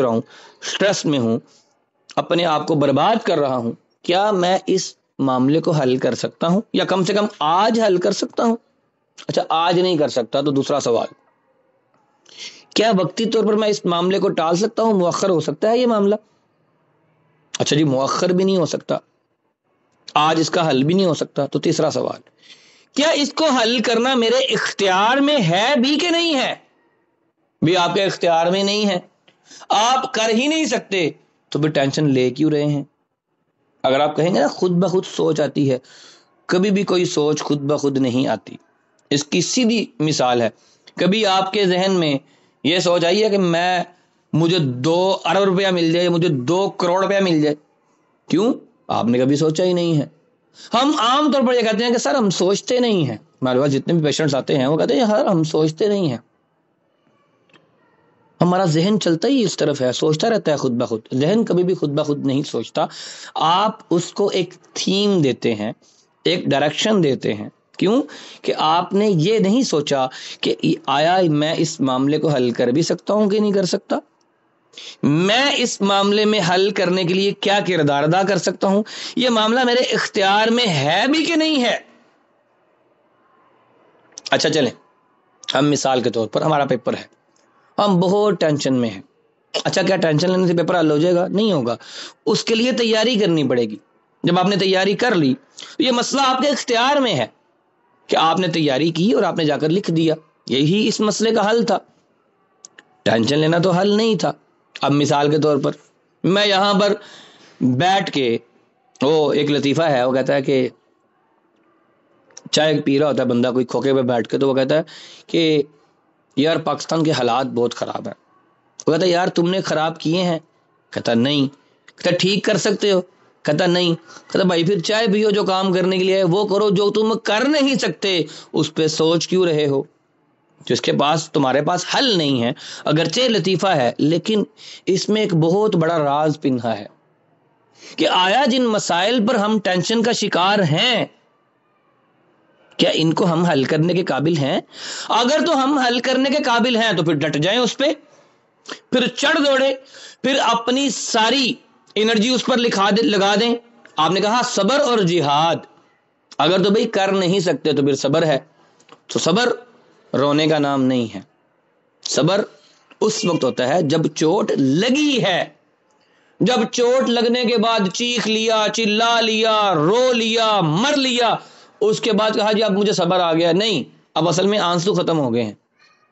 [SPEAKER 2] ہوں سٹریس میں ہوں، اپنے آپ کو برباد کر رہا ہوں، کیا میں اس معاملے کو حل کر سکتا ہوں یا کم سے کم آج حل کر سکتا ہوں؟ اچھا آج نہیں کر سکتا تو دوسرا سوال، کیا وقتی طور پر میں اس معاملے کو ٹال سکتا ہوں؟ مؤخر ہو سکتا ہے یہ معاملہ؟ اچھا جی مؤخر بھی نہیں ہو سکتا، آج اس کا حل بھی نہیں ہو سکتا، تو تیسرا سوال، کیا اس کو حل کرنا میرے اختیار میں ہے بھی کہ نہیں ہے؟ بھی آپ کے اختیار میں نہیں ہے، آپ کر ہی نہیں سکتے تو پھر ٹینشن لے کیوں رہے ہیں؟ اگر آپ کہیں گے نا خود بخود سوچ آتی ہے، کبھی بھی کوئی سوچ خود بخود نہیں آتی. اس کی سیدھی مثال ہے، کبھی آپ کے ذہن میں یہ سوچ آئی ہے کہ مجھے 2 ارب روپیہ مل جائے، مجھے 2 کروڑ روپیہ مل جائے؟ کیوں؟ آپ نے کبھی سوچا ہی نہیں ہے. ہم عام طور پر یہ کہتے ہیں کہ سر ہم سوچتے نہیں ہیں. ہمارے پاس جتنے بھی پیشنٹس آتے ہیں وہ کہتے ہیں سر ہم سوچتے نہیں ہیں. ہمارا ذہن چلتا ہی اس طرف ہے، سوچتا رہتا ہے خود بخود. ذہن کبھی بھی خود بخود نہیں سوچتا. آپ اس کو ایک تھیم دیتے ہیں، ایک ڈائریکشن دیتے ہیں. کیوں؟ کہ آپ نے یہ نہیں سوچا کہ آیا میں اس معاملے کو حل کر بھی سکتا ہوں کہ نہیں کر سکتا. میں اس معاملے میں حل کرنے کے لیے کیا کردار ادا کر سکتا ہوں, یہ معاملہ میرے اختیار میں ہے بھی کہ نہیں ہے. اچھا چلیں, ہم مثال کے طور پر ہمارا پیپر ہے, ہم بہت ٹینشن میں ہیں. اچھا کیا ٹینشن لینے سے پیپر حل ہو جائے گا؟ نہیں ہوگا. اس کے لیے تیاری کرنی پڑے گی. جب آپ نے تیاری کر لی تو یہ مسئلہ آپ کے اختیار میں ہے کہ آپ نے تیاری کی اور آپ نے جا کر لکھ دیا. یہی اس مسئلے کا حل تھا. ٹینشن لینا تو حل نہیں تھا. اب مثال کے طور پر میں یہاں پر بیٹھ کے, وہ ایک لطیفہ ہے, وہ کہتا ہے کہ چائے پی رہا ہوتا ہے بندہ کوئی کھوکے پہ بیٹھ کے, تو وہ کہتا ہے کہ یار پاکستان کے حالات بہت خراب ہیں. وہ کہتا ہے یار تم نے خراب کیے ہیں؟ کہتا نہیں. کہتا ٹھیک کر سکتے ہو؟ کہتا نہیں. کہتا بھائی پھر چائے پیو, جو کام کرنے کے لیے ہے وہ کرو, جو تم کر نہیں سکتے اس پہ سوچ کیوں رہے ہو؟ جس کے پاس تمہارے پاس حل نہیں ہے. اگرچہ لطیفہ ہے لیکن اس میں ایک بہت بڑا راز پنہا ہے کہ آیا جن مسائل پر ہم ٹینشن کا شکار ہیں, کیا ان کو ہم حل کرنے کے قابل ہیں؟ اگر تو ہم حل کرنے کے قابل ہیں تو پھر ڈٹ جائیں اس پہ, پھر چڑھ دوڑے, پھر اپنی ساری انرجی اس پر لگا دیں. آپ نے کہا صبر اور جہاد. اگر تو بھئی کر نہیں سکتے تو پھر صبر ہے. تو صبر رونے کا نام نہیں ہے. صبر اس وقت ہوتا ہے جب چوٹ لگی ہے. جب چوٹ لگنے کے بعد چیخ لیا, چلا لیا, رو لیا, مر لیا, اس کے بعد کہا جی اب مجھے صبر آ گیا. نہیں, اب اصل میں آنسو ختم ہو گئے ہیں,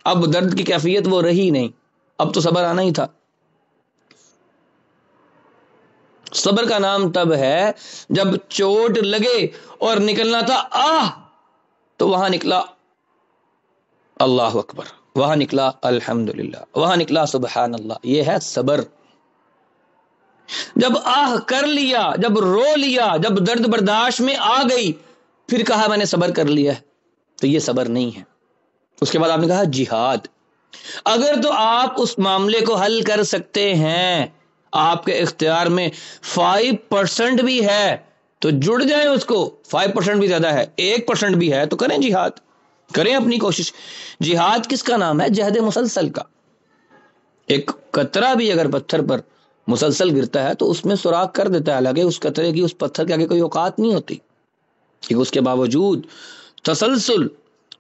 [SPEAKER 2] اب درد کی کیفیت وہ رہی نہیں, اب تو صبر آنا ہی تھا. صبر کا نام تب ہے جب چوٹ لگے اور نکلنا تھا آہ, تو وہاں نکلا اللہ اکبر, وہاں نکلا الحمدللہ, وہاں نکلا سبحان اللہ. یہ ہے صبر. جب آہ کر لیا, جب رو لیا, جب درد برداشت میں آ گئی, پھر کہا میں نے صبر کر لیا ہے, تو یہ صبر نہیں ہے. اس کے بعد آپ نے کہا جہاد. اگر تو آپ اس معاملے کو حل کر سکتے ہیں, آپ کے اختیار میں 5% بھی ہے تو جڑ جائیں اس کو. 5% بھی زیادہ ہے, 1% بھی ہے تو کریں جہاد, کریں اپنی کوشش. جہاد کس کا نام ہے؟ جہد مسلسل کا. ایک قطرہ بھی اگر پتھر پر مسلسل گرتا ہے تو اس میں سوراخ کر دیتا ہے, حالانکہ اس قطرے کی اس پتھر کے آگے کوئی اوقات نہیں ہوتی. اس کے باوجود تسلسل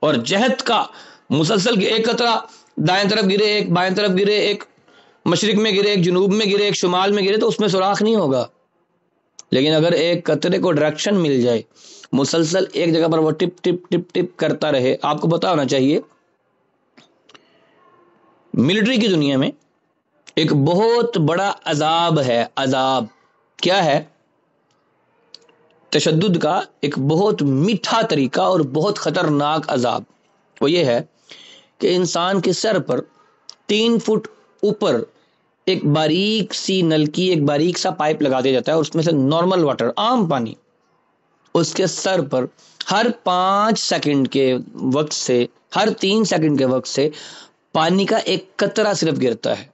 [SPEAKER 2] اور جہد کا مسلسل, ایک قطرہ دائیں طرف گرے, ایک بائیں طرف گرے, ایک مشرق میں گرے, ایک جنوب میں گرے, ایک شمال میں گرے, تو اس میں سوراخ نہیں ہوگا. لیکن اگر ایک قطرے کو ڈائریکشن مل جائے, مسلسل ایک جگہ پر وہ ٹپ ٹپ ٹپ ٹپ کرتا رہے. آپ کو پتا ہونا چاہیے ملٹری کی دنیا میں ایک بہت بڑا عذاب ہے. عذاب کیا ہے؟ تشدد کا ایک بہت میٹھا طریقہ اور بہت خطرناک عذاب. وہ یہ ہے کہ انسان کے سر پر 3 فٹ اوپر ایک باریک سی نلکی, ایک باریک سا پائپ لگا دیا جاتا ہے, اور اس میں سے نارمل واٹر, عام پانی, اس کے سر پر ہر 5 سیکنڈ کے وقت سے, ہر 3 سیکنڈ کے وقت سے پانی کا ایک قطرہ صرف گرتا ہے.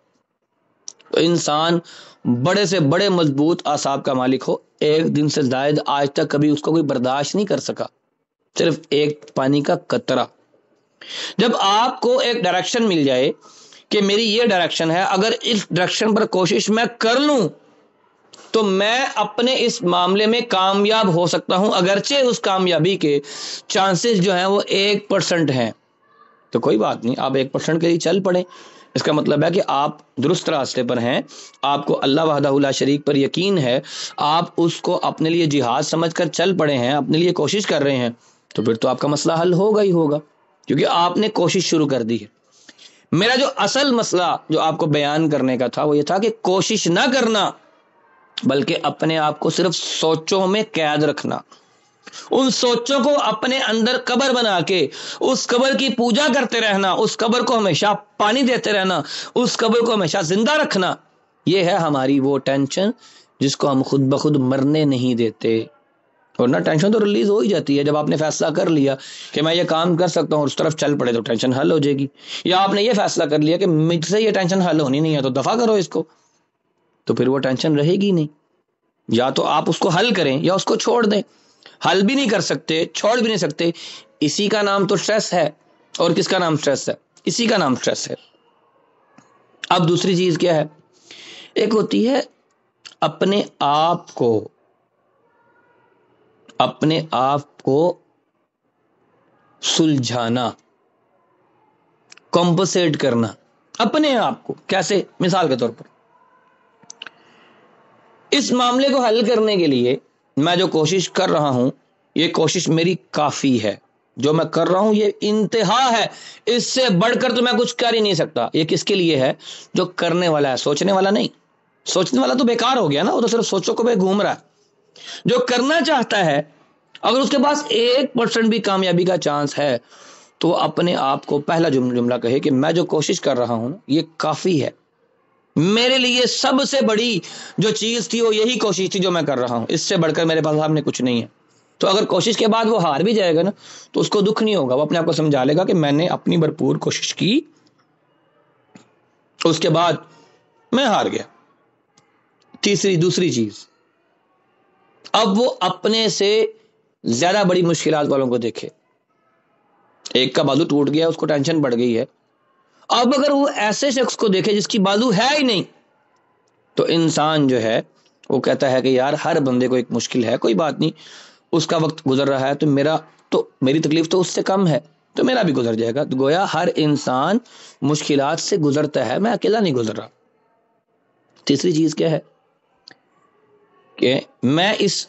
[SPEAKER 2] تو انسان بڑے سے بڑے مضبوط اعصاب کا مالک ہو, ایک دن سے زائد آج تک کبھی اس کو کوئی برداشت نہیں کر سکا, صرف ایک پانی کا قطرہ. جب آپ کو ایک ڈائریکشن مل جائے کہ میری یہ ڈائریکشن ہے, اگر اس ڈائریکشن پر کوشش میں کر لوں تو میں اپنے اس معاملے میں کامیاب ہو سکتا ہوں, اگرچہ اس کامیابی کے چانسز جو ہیں وہ 1% ہیں. تو کوئی بات نہیں, آپ 1% کے لیے چل پڑیں. اس کا مطلب ہے کہ آپ درست راستے پر ہیں, آپ کو اللہ وحدہ لا شریک پر یقین ہے, آپ اس کو اپنے لیے جہاد سمجھ کر چل پڑے ہیں, اپنے لیے کوشش کر رہے ہیں, تو پھر تو آپ کا مسئلہ حل ہوگا ہی ہوگا, کیونکہ آپ نے کوشش شروع کر دی ہے. میرا جو اصل مسئلہ جو آپ کو بیان کرنے کا تھا وہ یہ تھا کہ کوشش نہ کرنا, بلکہ اپنے آپ کو صرف سوچوں میں قید رکھنا, ان سوچوں کو اپنے اندر قبر بنا کے اس قبر کی پوجا کرتے رہنا, اس قبر کو ہمیشہ پانی دیتے رہنا, اس قبر کو ہمیشہ زندہ رکھنا. یہ ہے ہماری وہ ٹینشن جس کو ہم خود بخود مرنے نہیں دیتے. ورنہ ٹینشن تو ریلیز ہو ہی جاتی ہے جب آپ نے فیصلہ کر لیا کہ میں یہ کام کر سکتا ہوں اور اس طرف چل پڑے تو ٹینشن حل ہو جائے گی. یا آپ نے یہ فیصلہ کر لیا کہ مجھ سے یہ ٹینشن حل ہونی نہیں ہے تو دفع کرو اس کو, تو پھر وہ ٹینشن رہے گی نہیں. یا تو آپ اس کو حل کریں یا اس کو چھوڑ دیں. حل بھی نہیں کر سکتے, چھوڑ بھی نہیں سکتے, اسی کا نام تو سٹریس ہے. اور کس کا نام سٹریس ہے؟ اسی کا نام سٹریس ہے. اب دوسری چیز کیا ہے ایک ہوتی ہے اپنے آپ کو سلجھانا، کمپنسیٹ کرنا اپنے آپ کو. کیسے؟ مثال کے طور پر اس معاملے کو حل کرنے کے لیے میں جو کوشش کر رہا ہوں، یہ کوشش میری کافی ہے، جو میں کر رہا ہوں یہ انتہا ہے، اس سے بڑھ کر تو میں کچھ کر ہی نہیں سکتا. یہ کس کے لیے ہے؟ جو کرنے والا ہے، سوچنے والا نہیں. سوچنے والا تو بیکار ہو گیا نا، وہ تو صرف سوچوں کو بے گھوم رہا ہے. جو کرنا چاہتا ہے، اگر اس کے پاس 1% بھی کامیابی کا چانس ہے تو وہ اپنے آپ کو پہلا جملہ کہے کہ میں جو کوشش کر رہا ہوں یہ کافی ہے، میرے لیے سب سے بڑی جو چیز تھی وہ یہی کوشش تھی جو میں کر رہا ہوں، اس سے بڑھ کر میرے پاس سامنے کچھ نہیں ہے. تو اگر کوشش کے بعد وہ ہار بھی جائے گا نا تو اس کو دکھ نہیں ہوگا، وہ اپنے آپ کو سمجھا لے گا کہ میں نے اپنی بھرپور کوشش کی، اس کے بعد میں ہار گیا. دوسری چیز، اب وہ اپنے سے زیادہ بڑی مشکلات والوں کو دیکھے. ایک کا بازو ٹوٹ گیا، اس کو ٹینشن بڑھ گئی ہے. اب اگر وہ ایسے شخص کو دیکھے جس کی بازو ہے ہی نہیں، تو انسان جو ہے وہ کہتا ہے کہ یار ہر بندے کو ایک مشکل ہے، کوئی بات نہیں، اس کا وقت گزر رہا ہے تو میری تکلیف تو اس سے کم ہے تو میرا بھی گزر جائے گا. تو گویا ہر انسان مشکلات سے گزرتا ہے، میں اکیلا نہیں گزر رہا. تیسری چیز کیا ہے کہ میں اس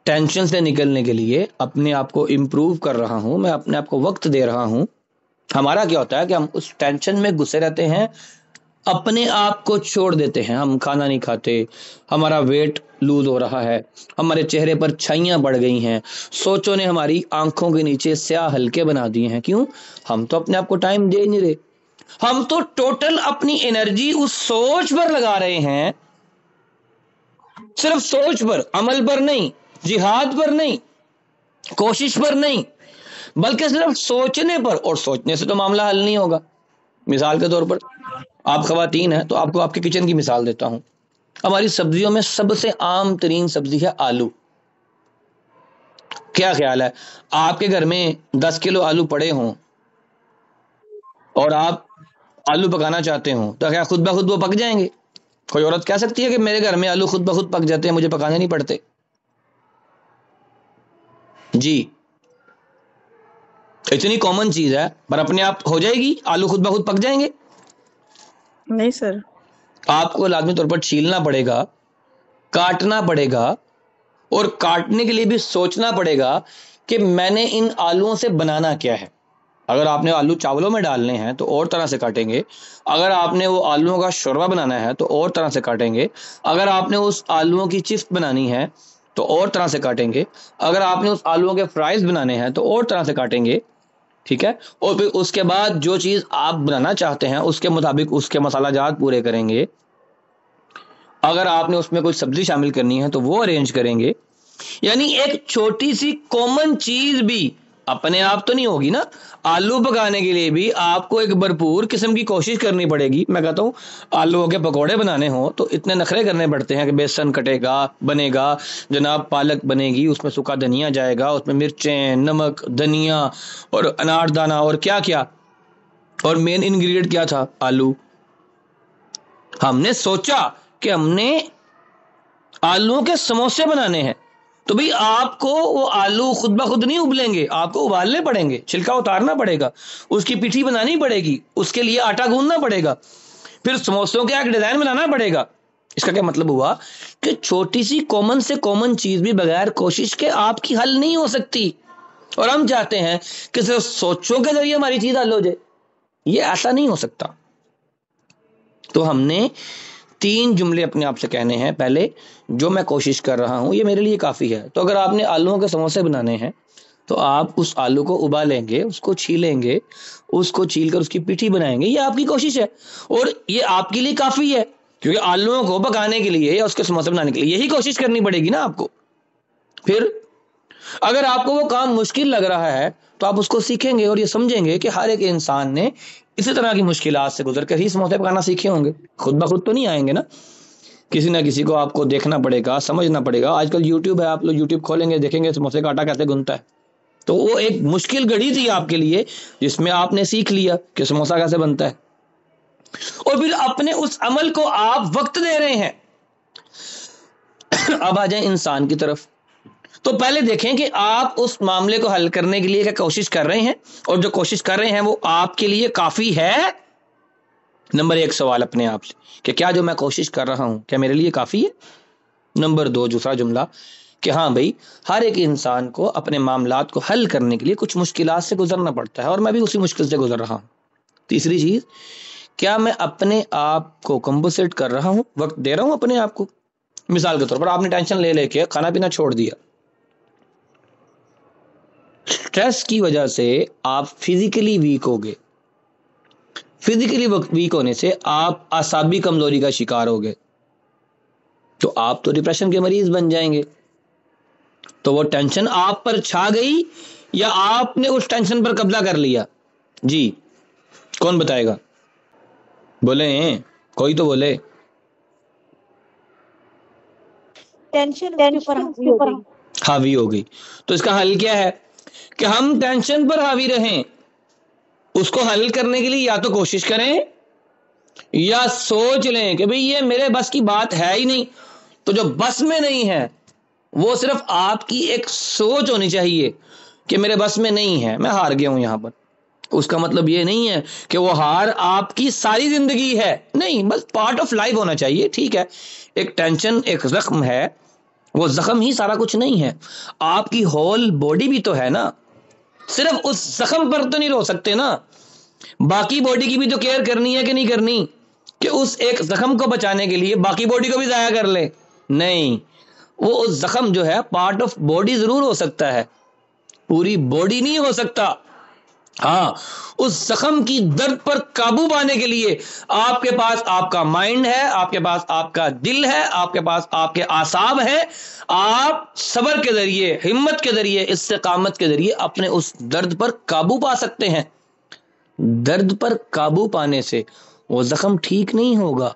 [SPEAKER 2] ٹینشن سے نکلنے کے لیے اپنے آپ کو امپروو کر رہا ہوں، میں اپنے آپ کو وقت دے رہا ہوں. ہمارا کیا ہوتا ہے کہ ہم اس ٹینشن میں گھسے رہتے ہیں، اپنے آپ کو چھوڑ دیتے ہیں. ہم کھانا نہیں کھاتے، ہمارا ویٹ لوز ہو رہا ہے، ہمارے چہرے پر چھائیاں بڑھ گئی ہیں، سوچوں نے ہماری آنکھوں کے نیچے سیاہ ہلکے بنا دیے ہیں. کیوں؟ ہم تو اپنے آپ کو ٹائم دے نہیں رہے، ہم تو ٹوٹل اپنی انرجی اس سوچ پر لگا رہے ہیں، صرف سوچ پر، عمل پر نہیں، جہاد پر نہیں، کوشش پر نہیں، بلکہ صرف سوچنے پر. اور سوچنے سے تو معاملہ حل نہیں ہوگا. مثال کے طور پر آپ خواتین ہیں تو آپ کو آپ کے کچن کی مثال دیتا ہوں. ہماری سبزیوں میں سب سے عام ترین سبزی ہے آلو. کیا خیال ہے آپ کے گھر میں 10 کلو آلو پڑے ہوں اور آپ آلو پکانا چاہتے ہوں تو کیا خود بخود وہ پک جائیں گے؟ کوئی عورت کہہ سکتی ہے کہ میرے گھر میں آلو خود بخود پک جاتے ہیں، مجھے پکانے نہیں پڑتے؟ جی اتنی کامن چیز ہے، پر اپنے آپ ہو جائے گی؟ آلو خود بخود پک جائیں گے؟
[SPEAKER 7] نہیں سر.
[SPEAKER 2] آپ کو لازمی طور پر چھیلنا پڑے گا، کاٹنا پڑے گا، اور کاٹنے کے لیے بھی سوچنا پڑے گا کہ میں نے ان آلوؤں سے بنانا کیا ہے. اگر آپ نے آلو چاولوں میں ڈالنے ہیں تو اور طرح سے کاٹیں گے، اگر آپ نے وہ آلوؤں کا شوربہ بنانا ہے تو اور طرح سے کاٹیں گے، اگر آپ نے اس آلوؤں کی چپس بنانی ہے تو اور طرح سے کاٹیں گے، اگر آپ نے اس آلوؤں کے فرائز بنانے ہیں تو اور طرح سے کاٹیں گے. ٹھیک ہے، اور پھر اس کے بعد جو چیز آپ بنانا چاہتے ہیں اس کے مطابق اس کے مسالہ جات پورے کریں گے. اگر آپ نے اس میں کوئی سبزی شامل کرنی ہے تو وہ ارینج کریں گے. یعنی ایک چھوٹی سی کامن چیز بھی اپنے آپ تو نہیں ہوگی نا. آلو پکانے کے لیے بھی آپ کو ایک بھرپور قسم کی کوشش کرنی پڑے گی. میں کہتا ہوں آلووں کے پکوڑے بنانے ہوں تو اتنے نخرے کرنے پڑتے ہیں کہ بیسن کٹے گا، بنے گا جناب، پالک بنے گی، اس میں سوکھا دھنیا جائے گا، اس میں مرچیں، نمک، دھنیا اور انار دانہ اور کیا کیا، اور مین انگریڈینٹ کیا تھا؟ آلو. ہم نے سوچا کہ ہم نے آلووں کے سموسے بنانے ہیں تو بھئی آپ کو وہ آلو خود بخود نہیں ابلیں گے، آپ کو ابالنے پڑیں گے، چھلکا اتارنا پڑے گا، اس کی پیٹھی بنانی پڑے گی، اس کے لیے آٹا گوندنا پڑے گا، پھر سموسوں کا ایک ڈیزائن بنانا پڑے گا. اس کا کیا مطلب ہوا کہ چھوٹی سی کامن سے کامن چیز بھی بغیر کوشش کے آپ کی حل نہیں ہو سکتی. اور ہم چاہتے ہیں کہ صرف سوچوں کے ذریعے ہماری چیز حل ہو جائے. یہ ایسا نہیں ہو سکتا. تو ہم نے 3 جملے اپنے آپ سے کہنے ہیں. پہلے، جو میں کوشش کر رہا ہوں یہ میرے لیے کافی ہے. تو اگر آپ نے آلوؤں کے سموسے بنانے ہیں تو آپ اس آلو کو ابالیں گے، اس کو چھیلیں گے، اس کو چھیل کر اس کی پیٹھی بنائیں گے. یہ آپ کی کوشش ہے اور یہ آپ کے لیے کافی ہے، کیونکہ آلوؤں کو پکانے کے لیے یا اس کے سموسے بنانے کے لیے یہی کوشش کرنی پڑے گی نا آپ کو. پھر اگر آپ کو وہ کام مشکل لگ رہا ہے تو آپ اس کو سیکھیں گے اور یہ سمجھیں گے کہ ہر ایک انسان نے اسی طرح کی مشکلات سے گزر کر ہی سموسے پکانا سیکھے ہوں گے. خود بخود تو نہیں آئیں گے نا، کسی نہ کسی کو آپ کو دیکھنا پڑے گا، سمجھنا پڑے گا. آج کل یوٹیوب ہے، آپ لوگ یوٹیوب کھولیں گے، دیکھیں گے سموسے کا آٹا کیسے گوندتا ہے. تو وہ ایک مشکل گھڑی تھی آپ کے لیے جس میں آپ نے سیکھ لیا کہ سموسا کیسے بنتا ہے. اور پھر اپنے اس عمل کو آپ وقت دے رہے ہیں. اب آ جائیں انسان کی طرف. تو پہلے دیکھیں کہ آپ اس معاملے کو حل کرنے کے لیے کیا کوشش کر رہے ہیں, اور جو کوشش کر رہے ہیں وہ آپ کے لیے کافی ہے. نمبر 1 سوال اپنے آپ سے کہ کیا جو میں کوشش کر رہا ہوں کیا میرے لیے کافی ہے. نمبر 2 دوسرا جملہ کہ ہاں بھائی ہر ایک انسان کو اپنے معاملات کو حل کرنے کے لیے کچھ مشکلات سے گزرنا پڑتا ہے اور میں بھی اسی مشکل سے گزر رہا ہوں. تیسری چیز, کیا میں اپنے آپ کو کمپنسیٹ کر رہا ہوں, وقت دے رہا ہوں اپنے آپ کو. مثال کے طور پر آپ نے ٹینشن لے لے کے کھانا پینا چھوڑ دیا. سٹریس کی وجہ سے آپ فزیکلی ویک ہو گئے. فزیکلی ویک ہونے سے آپ اعصابی کمزوری کا شکار ہو گئے, تو آپ تو ڈپریشن کے مریض بن جائیں گے. تو وہ ٹینشن آپ پر چھا گئی یا آپ نے اس ٹینشن پر قبضہ کر لیا؟ جی کون بتائے گا؟ بولیں, کوئی تو بولے.
[SPEAKER 3] ٹینشن اس کے اوپر
[SPEAKER 2] حاوی ہو گئی. تو اس کا حل کیا ہے کہ ہم ٹینشن پر حاوی رہیں. اس کو حل کرنے کے لیے یا تو کوشش کریں یا سوچ لیں کہ بھئی یہ میرے بس کی بات ہے ہی نہیں. تو جو بس میں نہیں ہے وہ صرف آپ کی ایک سوچ ہونی چاہیے کہ میرے بس میں نہیں ہے, میں ہار گیا ہوں یہاں پر. اس کا مطلب یہ نہیں ہے کہ وہ ہار آپ کی ساری زندگی ہے, نہیں, بس پارٹ آف لائف ہونا چاہیے. ٹھیک ہے, ایک ٹینشن ایک زخم ہے, وہ زخم ہی سارا کچھ نہیں ہے. آپ کی ہول باڈی بھی تو ہے نا, صرف اس زخم پر تو نہیں رو سکتے نا, باقی باڈی کی بھی تو کیئر کرنی ہے کہ نہیں کرنی, کہ اس ایک زخم کو بچانے کے لیے باقی باڈی کو بھی ضائع کر لے. نہیں, وہ اس زخم جو ہے پارٹ آف باڈی ضرور ہو سکتا ہے, پوری باڈی نہیں ہو سکتا. ہاں, اس زخم کی درد پر قابو پانے کے لیے آپ کے پاس آپ کا مائنڈ ہے, آپ کے پاس آپ کا دل ہے, آپ کے پاس آپ کے اعصاب ہیں. آپ صبر کے ذریعے, ہمت کے ذریعے, استقامت کے ذریعے اپنے اس درد پر قابو پا سکتے ہیں. درد پر قابو پانے سے وہ زخم ٹھیک نہیں ہوگا.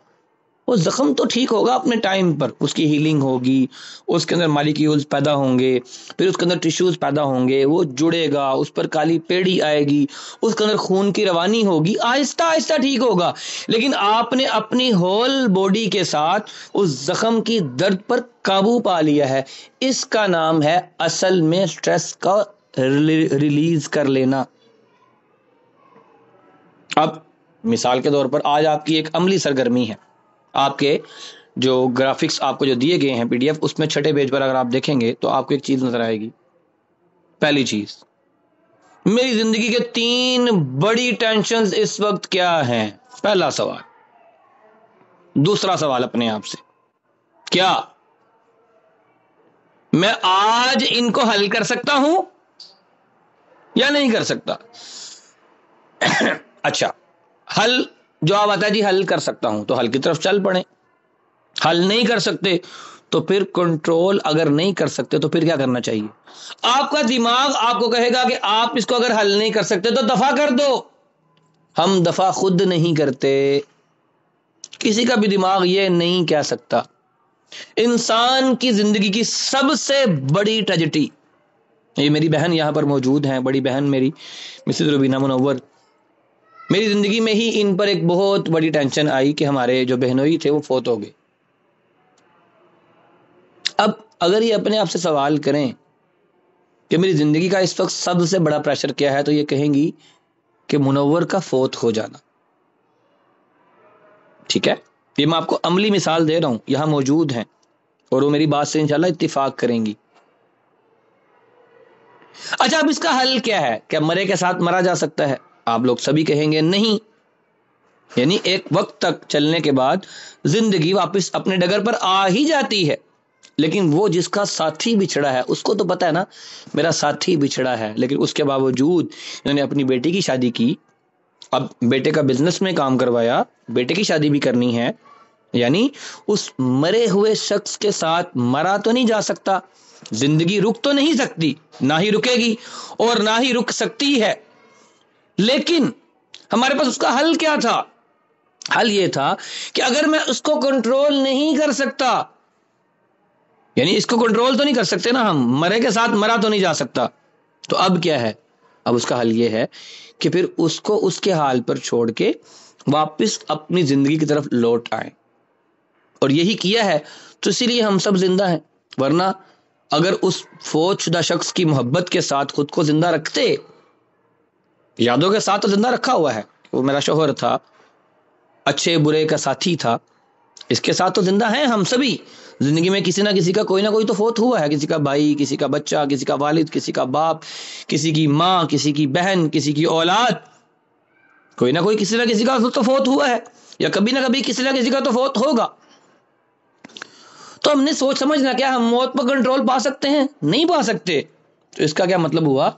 [SPEAKER 2] وہ زخم تو ٹھیک ہوگا اپنے ٹائم پر, اس کی ہیلنگ ہوگی, اس کے اندر مالیکیولز پیدا ہوں گے, پھر اس کے اندر ٹیشوز پیدا ہوں گے, وہ جڑے گا, اس پر کالی پیڑی آئے گی, اس کے اندر خون کی روانی ہوگی, آہستہ آہستہ ٹھیک ہوگا. لیکن آپ نے اپنی ہول باڈی کے ساتھ اس زخم کی درد پر قابو پا لیا ہے. اس کا نام ہے اصل میں سٹریس کا ریلیز کر لینا. اب مثال کے طور پر آج آپ کی ایک عملی سرگرمی ہے, آپ کے جو گرافکس آپ کو جو دیے گئے ہیں پی ڈی ایف, اس میں 6 پیج پر اگر آپ دیکھیں گے تو آپ کو ایک چیز نظر آئے گی. پہلی چیز, میری زندگی کے 3 بڑی ٹینشنز اس وقت کیا ہیں؟ پہلا سوال. دوسرا سوال اپنے آپ سے, کیا میں آج ان کو حل کر سکتا ہوں یا نہیں کر سکتا؟ اچھا, حل جواب آتا ہے جی حل کر سکتا ہوں, تو حل کی طرف چل پڑیں. حل نہیں کر سکتے تو پھر کنٹرول اگر نہیں کر سکتے تو پھر کیا کرنا چاہیے؟ آپ کا دماغ آپ کو کہے گا کہ آپ اس کو اگر حل نہیں کر سکتے تو دفع کر دو. ہم دفع خود نہیں کرتے, کسی کا بھی دماغ یہ نہیں کہہ سکتا. انسان کی زندگی کی سب سے بڑی ٹریجڈی, یہ میری بہن یہاں پر موجود ہیں, بڑی بہن میری مسز روبینہ منور, میری زندگی میں ہی ان پر ایک بہت بڑی ٹینشن آئی کہ ہمارے جو بہنوئی تھے وہ فوت ہو گئے. اب اگر یہ اپنے آپ سے سوال کریں کہ میری زندگی کا اس وقت سب سے بڑا پریشر کیا ہے, تو یہ کہیں گی کہ منور کا فوت ہو جانا. ٹھیک ہے, یہ میں آپ کو عملی مثال دے رہا ہوں, یہاں موجود ہیں اور وہ میری بات سے انشاءاللہ اتفاق کریں گی. اچھا, اب اس کا حل کیا ہے؟ کیا مرے کے ساتھ مرا جا سکتا ہے؟ آپ لوگ سبھی کہیں گے نہیں. یعنی ایک وقت تک چلنے کے بعد زندگی واپس اپنے ڈگر پر آ ہی جاتی ہے. لیکن وہ جس کا ساتھی بچھڑا ہے اس کو تو پتا ہے نا میرا ساتھی بچھڑا ہے, لیکن اس کے باوجود انہوں نے اپنی بیٹی کی شادی کی, اب بیٹے کا بزنس میں کام کروایا, بیٹے کی شادی بھی کرنی ہے. یعنی اس مرے ہوئے شخص کے ساتھ مرا تو نہیں جا سکتا, زندگی رک تو نہیں سکتی, نہ ہی رکے گی اور نہ ہی رک سکتی ہے. لیکن ہمارے پاس اس کا حل کیا تھا؟ حل یہ تھا کہ اگر میں اس کو کنٹرول نہیں کر سکتا, یعنی اس کو کنٹرول تو نہیں کر سکتے نا ہم, مرے کے ساتھ مرا تو نہیں جا سکتا, تو اب کیا ہے؟ اب اس کا حل یہ ہے کہ پھر اس کو اس کے حال پر چھوڑ کے واپس اپنی زندگی کی طرف لوٹ آئیں، اور یہی کیا ہے تو اسی لیے ہم سب زندہ ہیں، ورنہ اگر اس فوت شدہ شخص کی محبت کے ساتھ خود کو زندہ رکھتے، یادوں کے ساتھ تو زندہ رکھا ہوا ہے، وہ میرا شوہر تھا، اچھے برے کا ساتھی تھا، اس کے ساتھ تو زندہ ہیں ہم سبھی، زندگی میں کسی نہ کسی کا کوئی نہ کوئی تو فوت ہوا ہے، کسی کا بھائی، کسی کا بچہ، کسی کا والد، کسی کا باپ، کسی کی ماں، کسی کی بہن، کسی کی اولاد، کوئی نہ کوئی کسی نہ کسی کا تو فوت ہوا ہے، یا کبھی نہ کبھی کسی نہ کسی کا تو فوت ہوگا۔ تو ہم نے سوچ سمجھنا، کیا ہم موت پر کنٹرول پا سکتے ہیں؟ نہیں پا سکتے۔ تو اس کا کیا مطلب ہوا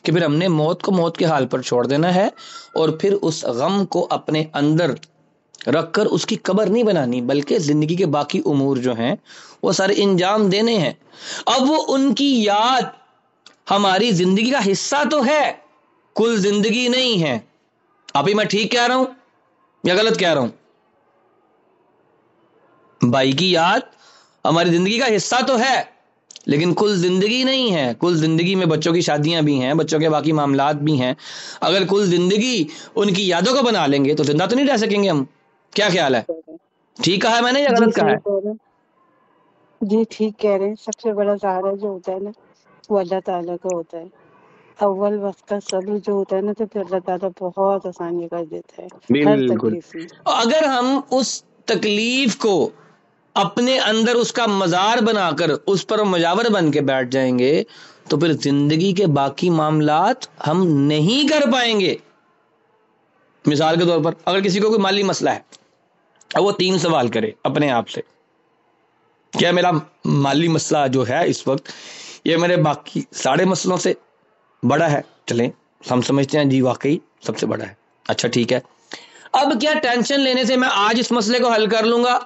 [SPEAKER 2] کہ پھر ہم نے موت کو موت کے حال پر چھوڑ دینا ہے، اور پھر اس غم کو اپنے اندر رکھ کر اس کی قبر نہیں بنانی، بلکہ زندگی کے باقی امور جو ہیں وہ سارے انجام دینے ہیں۔ اب وہ ان کی یاد ہماری زندگی کا حصہ تو ہے، کل زندگی نہیں ہے۔ ابھی میں ٹھیک کہہ رہا ہوں یا غلط کہہ رہا ہوں؟ بھائی کی یاد ہماری زندگی کا حصہ تو ہے، لیکن کل زندگی نہیں ہے۔ کل زندگی میں بچوں کی شادیاں بھی ہیں، بچوں کے باقی معاملات بھی ہیں۔ اگر کل زندگی ان کی یادوں کو بنا لیں گے تو زندہ تو نہیں رہ سکیں گے ہم۔ کیا خیال ہے؟ ٹھیک کہا ہے میں نے یا
[SPEAKER 4] جی
[SPEAKER 2] غلط کہا
[SPEAKER 4] صحیح
[SPEAKER 2] ہے؟
[SPEAKER 4] کہہ رہے ہیں، جی ٹھیک کہہ رہے ہیں۔ سب سے بڑا سہارا جو ہوتا ہے نا وہ اللہ تعالیٰ کا ہوتا ہے۔ اول وقت کا صبر جو ہوتا ہے نا تو پھر اللہ تعالیٰ بہت آسانی کر دیتا ہے ہر
[SPEAKER 2] بالکل۔
[SPEAKER 4] تکلیف میں۔
[SPEAKER 2] اگر ہم اس تکلیف کو اپنے اندر اس کا مزار بنا کر اس پر مجاور بن کے بیٹھ جائیں گے تو پھر زندگی کے باقی معاملات ہم نہیں کر پائیں گے۔ مثال کے طور پر اگر کسی کو کوئی مالی مسئلہ ہے، اب وہ 3 سوال کرے اپنے آپ سے، کیا میرا مالی مسئلہ جو ہے اس وقت یہ میرے باقی سارے مسئلوں سے بڑا ہے؟ چلیں ہم سمجھتے ہیں جی واقعی سب سے بڑا ہے، اچھا ٹھیک ہے۔ اب کیا ٹینشن لینے سے میں آج اس مسئلے کو حل کر لوں گا؟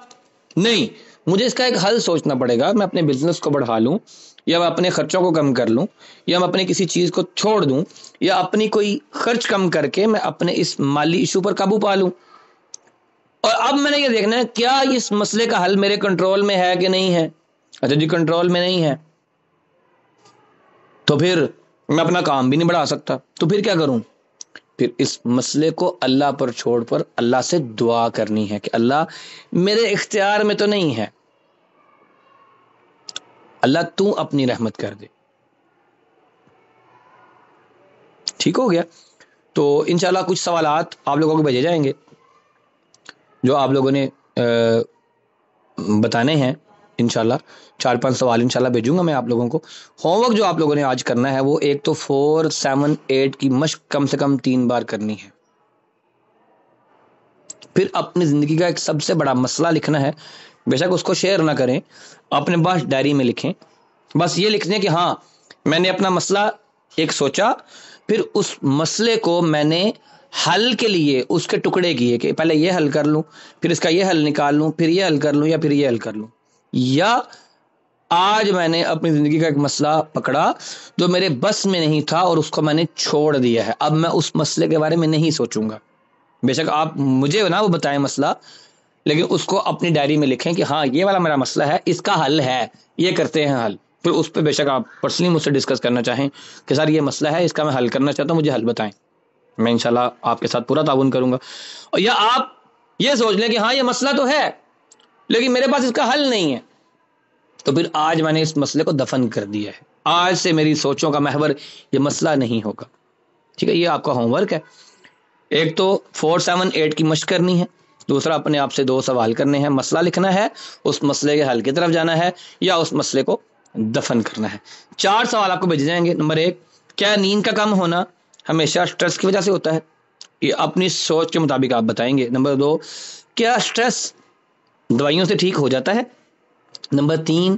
[SPEAKER 2] نہیں، مجھے اس کا ایک حل سوچنا پڑے گا۔ میں اپنے بزنس کو بڑھا لوں، یا میں اپنے خرچوں کو کم کر لوں، یا میں اپنے کسی چیز کو چھوڑ دوں، یا اپنی کوئی خرچ کم کر کے میں اپنے اس مالی ایشو پر قابو پا لوں۔ اور اب میں نے یہ دیکھنا ہے کیا اس مسئلے کا حل میرے کنٹرول میں ہے کہ نہیں ہے۔ اچھا جی کنٹرول میں نہیں ہے تو پھر میں اپنا کام بھی نہیں بڑھا سکتا، تو پھر کیا کروں؟ پھر اس مسئلے کو اللہ پر چھوڑ پر اللہ سے دعا کرنی ہے کہ اللہ میرے اختیار میں تو نہیں ہے، اللہ تو اپنی رحمت کر دے۔ ٹھیک ہو گیا؟ تو انشاءاللہ کچھ سوالات آپ لوگوں کو بھیجے جائیں گے جو آپ لوگوں نے بتانے ہیں۔ انشاءاللہ 4-5 سوال انشاءاللہ بھیجوں گا میں آپ لوگوں کو۔ ہوم ورک جو آپ لوگوں نے آج کرنا ہے وہ ایک تو 4, 7, 8 کی مشق کم سے کم 3 بار کرنی ہے۔ پھر اپنی زندگی کا ایک سب سے بڑا مسئلہ لکھنا ہے، بے شک اس کو شیئر نہ کریں، اپنے پاس ڈائری میں لکھیں۔ بس یہ لکھ دیں کہ ہاں میں نے اپنا مسئلہ ایک سوچا، پھر اس مسئلے کو میں نے حل کے لیے اس کے ٹکڑے کیے کہ پہلے یہ حل کر لوں، پھر اس کا یہ حل نکال لوں، پھر یہ حل کر لوں، یا پھر یہ حل کر لوں۔ یا آج میں نے اپنی زندگی کا ایک مسئلہ پکڑا جو میرے بس میں نہیں تھا اور اس کو میں نے چھوڑ دیا ہے، اب میں اس مسئلے کے بارے میں نہیں سوچوں گا۔ بے شک آپ مجھے نا وہ بتائیں مسئلہ، لیکن اس کو اپنی ڈائری میں لکھیں کہ ہاں یہ والا میرا مسئلہ ہے، اس کا حل ہے، یہ کرتے ہیں حل۔ پھر اس پہ بے شک آپ پرسنلی مجھ سے ڈسکس کرنا چاہیں کہ سر یہ مسئلہ ہے، اس کا میں حل کرنا چاہتا ہوں، مجھے حل بتائیں، میں انشاءاللہ آپ کے ساتھ پورا تعاون کروں گا۔ اور یا آپ یہ سوچ لیں کہ ہاں یہ مسئلہ تو ہے لیکن میرے پاس اس کا حل نہیں ہے، تو پھر آج میں نے اس مسئلے کو دفن کر دیا ہے، آج سے میری سوچوں کا محور یہ مسئلہ نہیں ہوگا۔ ٹھیک ہے، یہ آپ کا ہوم ورک ہے۔ ایک تو 4, 7, 8 کی مشق کرنی ہے، دوسرا اپنے آپ سے 2 سوال کرنے ہیں، مسئلہ لکھنا ہے، اس مسئلے کے حل کی طرف جانا ہے، یا اس مسئلے کو دفن کرنا ہے۔ 4 سوال آپ کو بھیجے جائیں گے۔ نمبر 1، کیا نیند کا کم ہونا ہمیشہ سٹریس کی وجہ سے ہوتا ہے؟ یہ اپنی سوچ کے مطابق آپ بتائیں گے۔ نمبر 2، کیا سٹریس دوائیوں سے ٹھیک ہو جاتا ہے؟ نمبر 3،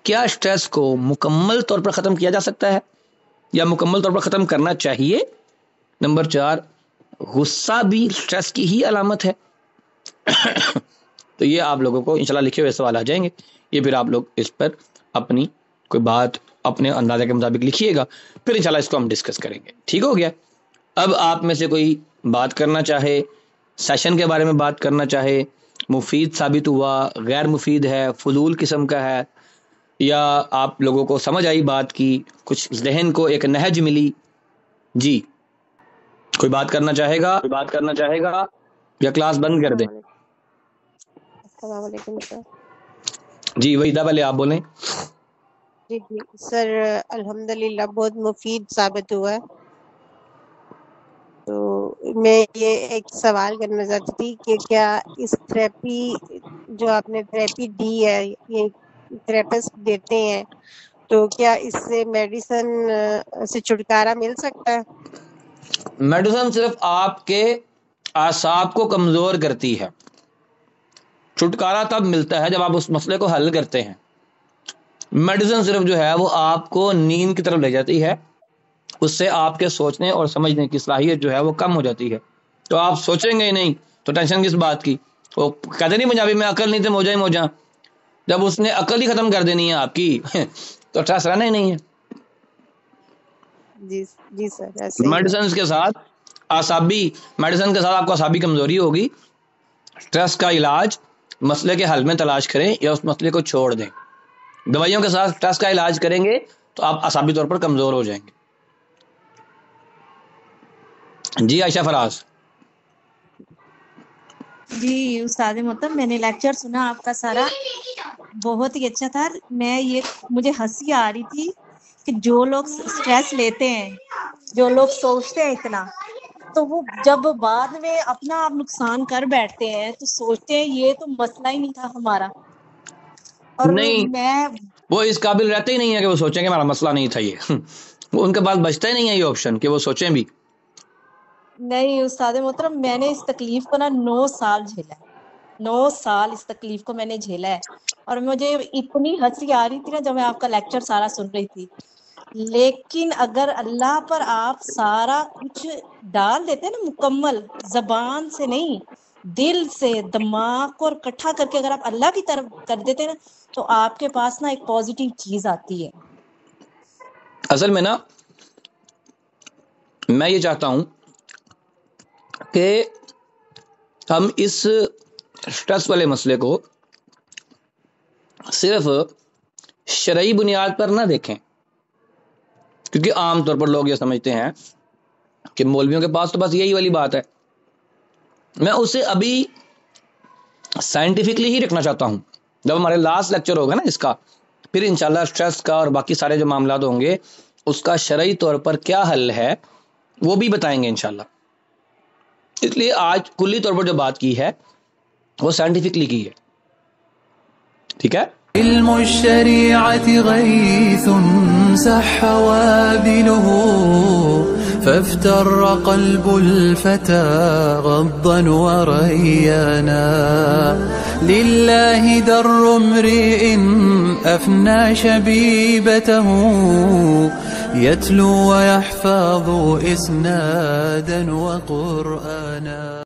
[SPEAKER 2] کیا سٹریس کو مکمل طور پر ختم کیا جا سکتا ہے یا مکمل طور پر ختم کرنا چاہیے؟ نمبر 4، غصہ بھی سٹریس کی ہی علامت ہے؟ تو یہ آپ لوگوں کو انشاءاللہ لکھے ہوئے سوال آ جائیں گے، یہ پھر آپ لوگ اس پر اپنی کوئی بات اپنے اندازے کے مطابق لکھیے گا، پھر انشاءاللہ اس کو ہم ڈسکس کریں گے۔ ٹھیک ہو گیا؟ اب آپ میں سے کوئی بات کرنا چاہے، سیشن کے بارے میں بات کرنا چاہے، مفید ثابت ہوا، غیر مفید ہے، فضول قسم کا ہے، یا آپ لوگوں کو سمجھ آئی بات کی، کچھ ذہن کو ایک نہج ملی، جی کوئی بات کرنا چاہے گا؟ یا کلاس بند کر دیں.
[SPEAKER 8] السلام علیکم سر.
[SPEAKER 2] جی وحیدہ پہلے آپ بولیں.
[SPEAKER 8] جی سر الحمدللہ بہت مفید ثابت ہوا ہے. تو میں یہ ایک سوال کرنا چاہتی تھی کہ کیا اس تھراپی جو آپ نے تھراپی دی ہے یہ تھراپسٹ دیتے ہیں تو کیا اس سے میڈیسن سے چھٹکارا مل سکتا ہے؟
[SPEAKER 2] میڈیسن صرف آپ کے اعصاب کو کمزور کرتی ہے. چھٹکارا تب ملتا ہے جب آپ اس مسئلے کو حل کرتے ہیں. میڈیسن صرف جو ہے وہ آپ کو نیند کی طرف لے جاتی ہے. اس سے آپ کے سوچنے اور سمجھنے کی صلاحیت جو ہے وہ کم ہو جاتی ہے. تو آپ سوچیں گے ہی نہیں تو ٹینشن کس بات کی. وہ کہتے نہیں پنجابی میں عقل نہیں تھے موجہ ہی موجہ. جب اس نے عقل ہی ختم کر دینی ہے آپ کی تو اسٹریس رہنا ہی نہیں ہے.
[SPEAKER 8] جی سر ایسے
[SPEAKER 2] میڈیسن کے ساتھ میڈیسن کے ساتھ آپ کو اعصابی کمزوری ہوگی. اسٹریس کا علاج مسئلے کے حل میں تلاش کریں یا اس مسئلے کو چھوڑ دیں. دوائیوں کے ساتھ اسٹریس کا علاج کریں گے تو آپ اعصابی طور پر کمزور ہو جائیں گے. جی عائشہ فراز.
[SPEAKER 3] جی استاد محترم میں نے لیکچر سنا آپ کا سارا بہت ہی اچھا تھا. مجھے ہنسی آ رہی تھی کہ جو لوگ اسٹریس لیتے ہیں جو لوگ سوچتے ہیں اتنا تو وہ جب بعد میں اپنا آپ نقصان کر بیٹھتے ہیں تو سوچتے ہیں یہ تو مسئلہ ہی نہیں تھا ہمارا. اور
[SPEAKER 2] نہیں وہ اس قابل رہتے ہی نہیں ہے کہ وہ سوچیں کہ ہمارا مسئلہ نہیں تھا. یہ ان کے پاس بچتا ہی نہیں ہے یہ آپشن کہ وہ سوچیں بھی.
[SPEAKER 3] نہیں استاد محترم میں نے اس تکلیف کو 9 سال جھیلا ہے. 9 سال اس تکلیف کو میں نے جھیلا ہے. اور مجھے اتنی ہنسی آ رہی تھی نا جب میں آپ کا لیکچر سارا سن رہی تھی. لیکن اگر اللہ پر آپ سارا کچھ ڈال دیتے نا مکمل زبان سے نہیں دل سے دماغ کو اکٹھا کر کے اگر آپ اللہ کی طرف کر دیتے نا تو آپ کے پاس ایک پازیٹیو چیز آتی ہے.
[SPEAKER 2] اصل میں میں یہ چاہتا ہوں کہ ہم اس اسٹریس والے مسئلے کو صرف شرعی بنیاد پر نہ دیکھیں. کیونکہ عام طور پر لوگ یہ سمجھتے ہیں کہ مولویوں کے پاس تو بس یہی والی بات ہے. میں اسے ابھی سائنٹیفکلی ہی رکھنا چاہتا ہوں. جب ہمارے لاسٹ لیکچر ہوگا نا اس کا پھر انشاءاللہ اسٹریس کا اور باقی سارے جو معاملات ہوں گے اس کا شرعی طور پر کیا حل ہے وہ بھی بتائیں گے انشاءاللہ. اس لیے آج کلی طور پر جو بات کی ہے وہ سائنٹیفکلی کی ہے. ٹھیک ہے.
[SPEAKER 1] علم الشريعة غيث سح وابله فافتر قلب الفتى غضا وريانا لله در امرئ أفنى شبيبته يتلو ويحفظ إسنادا وقرآنا.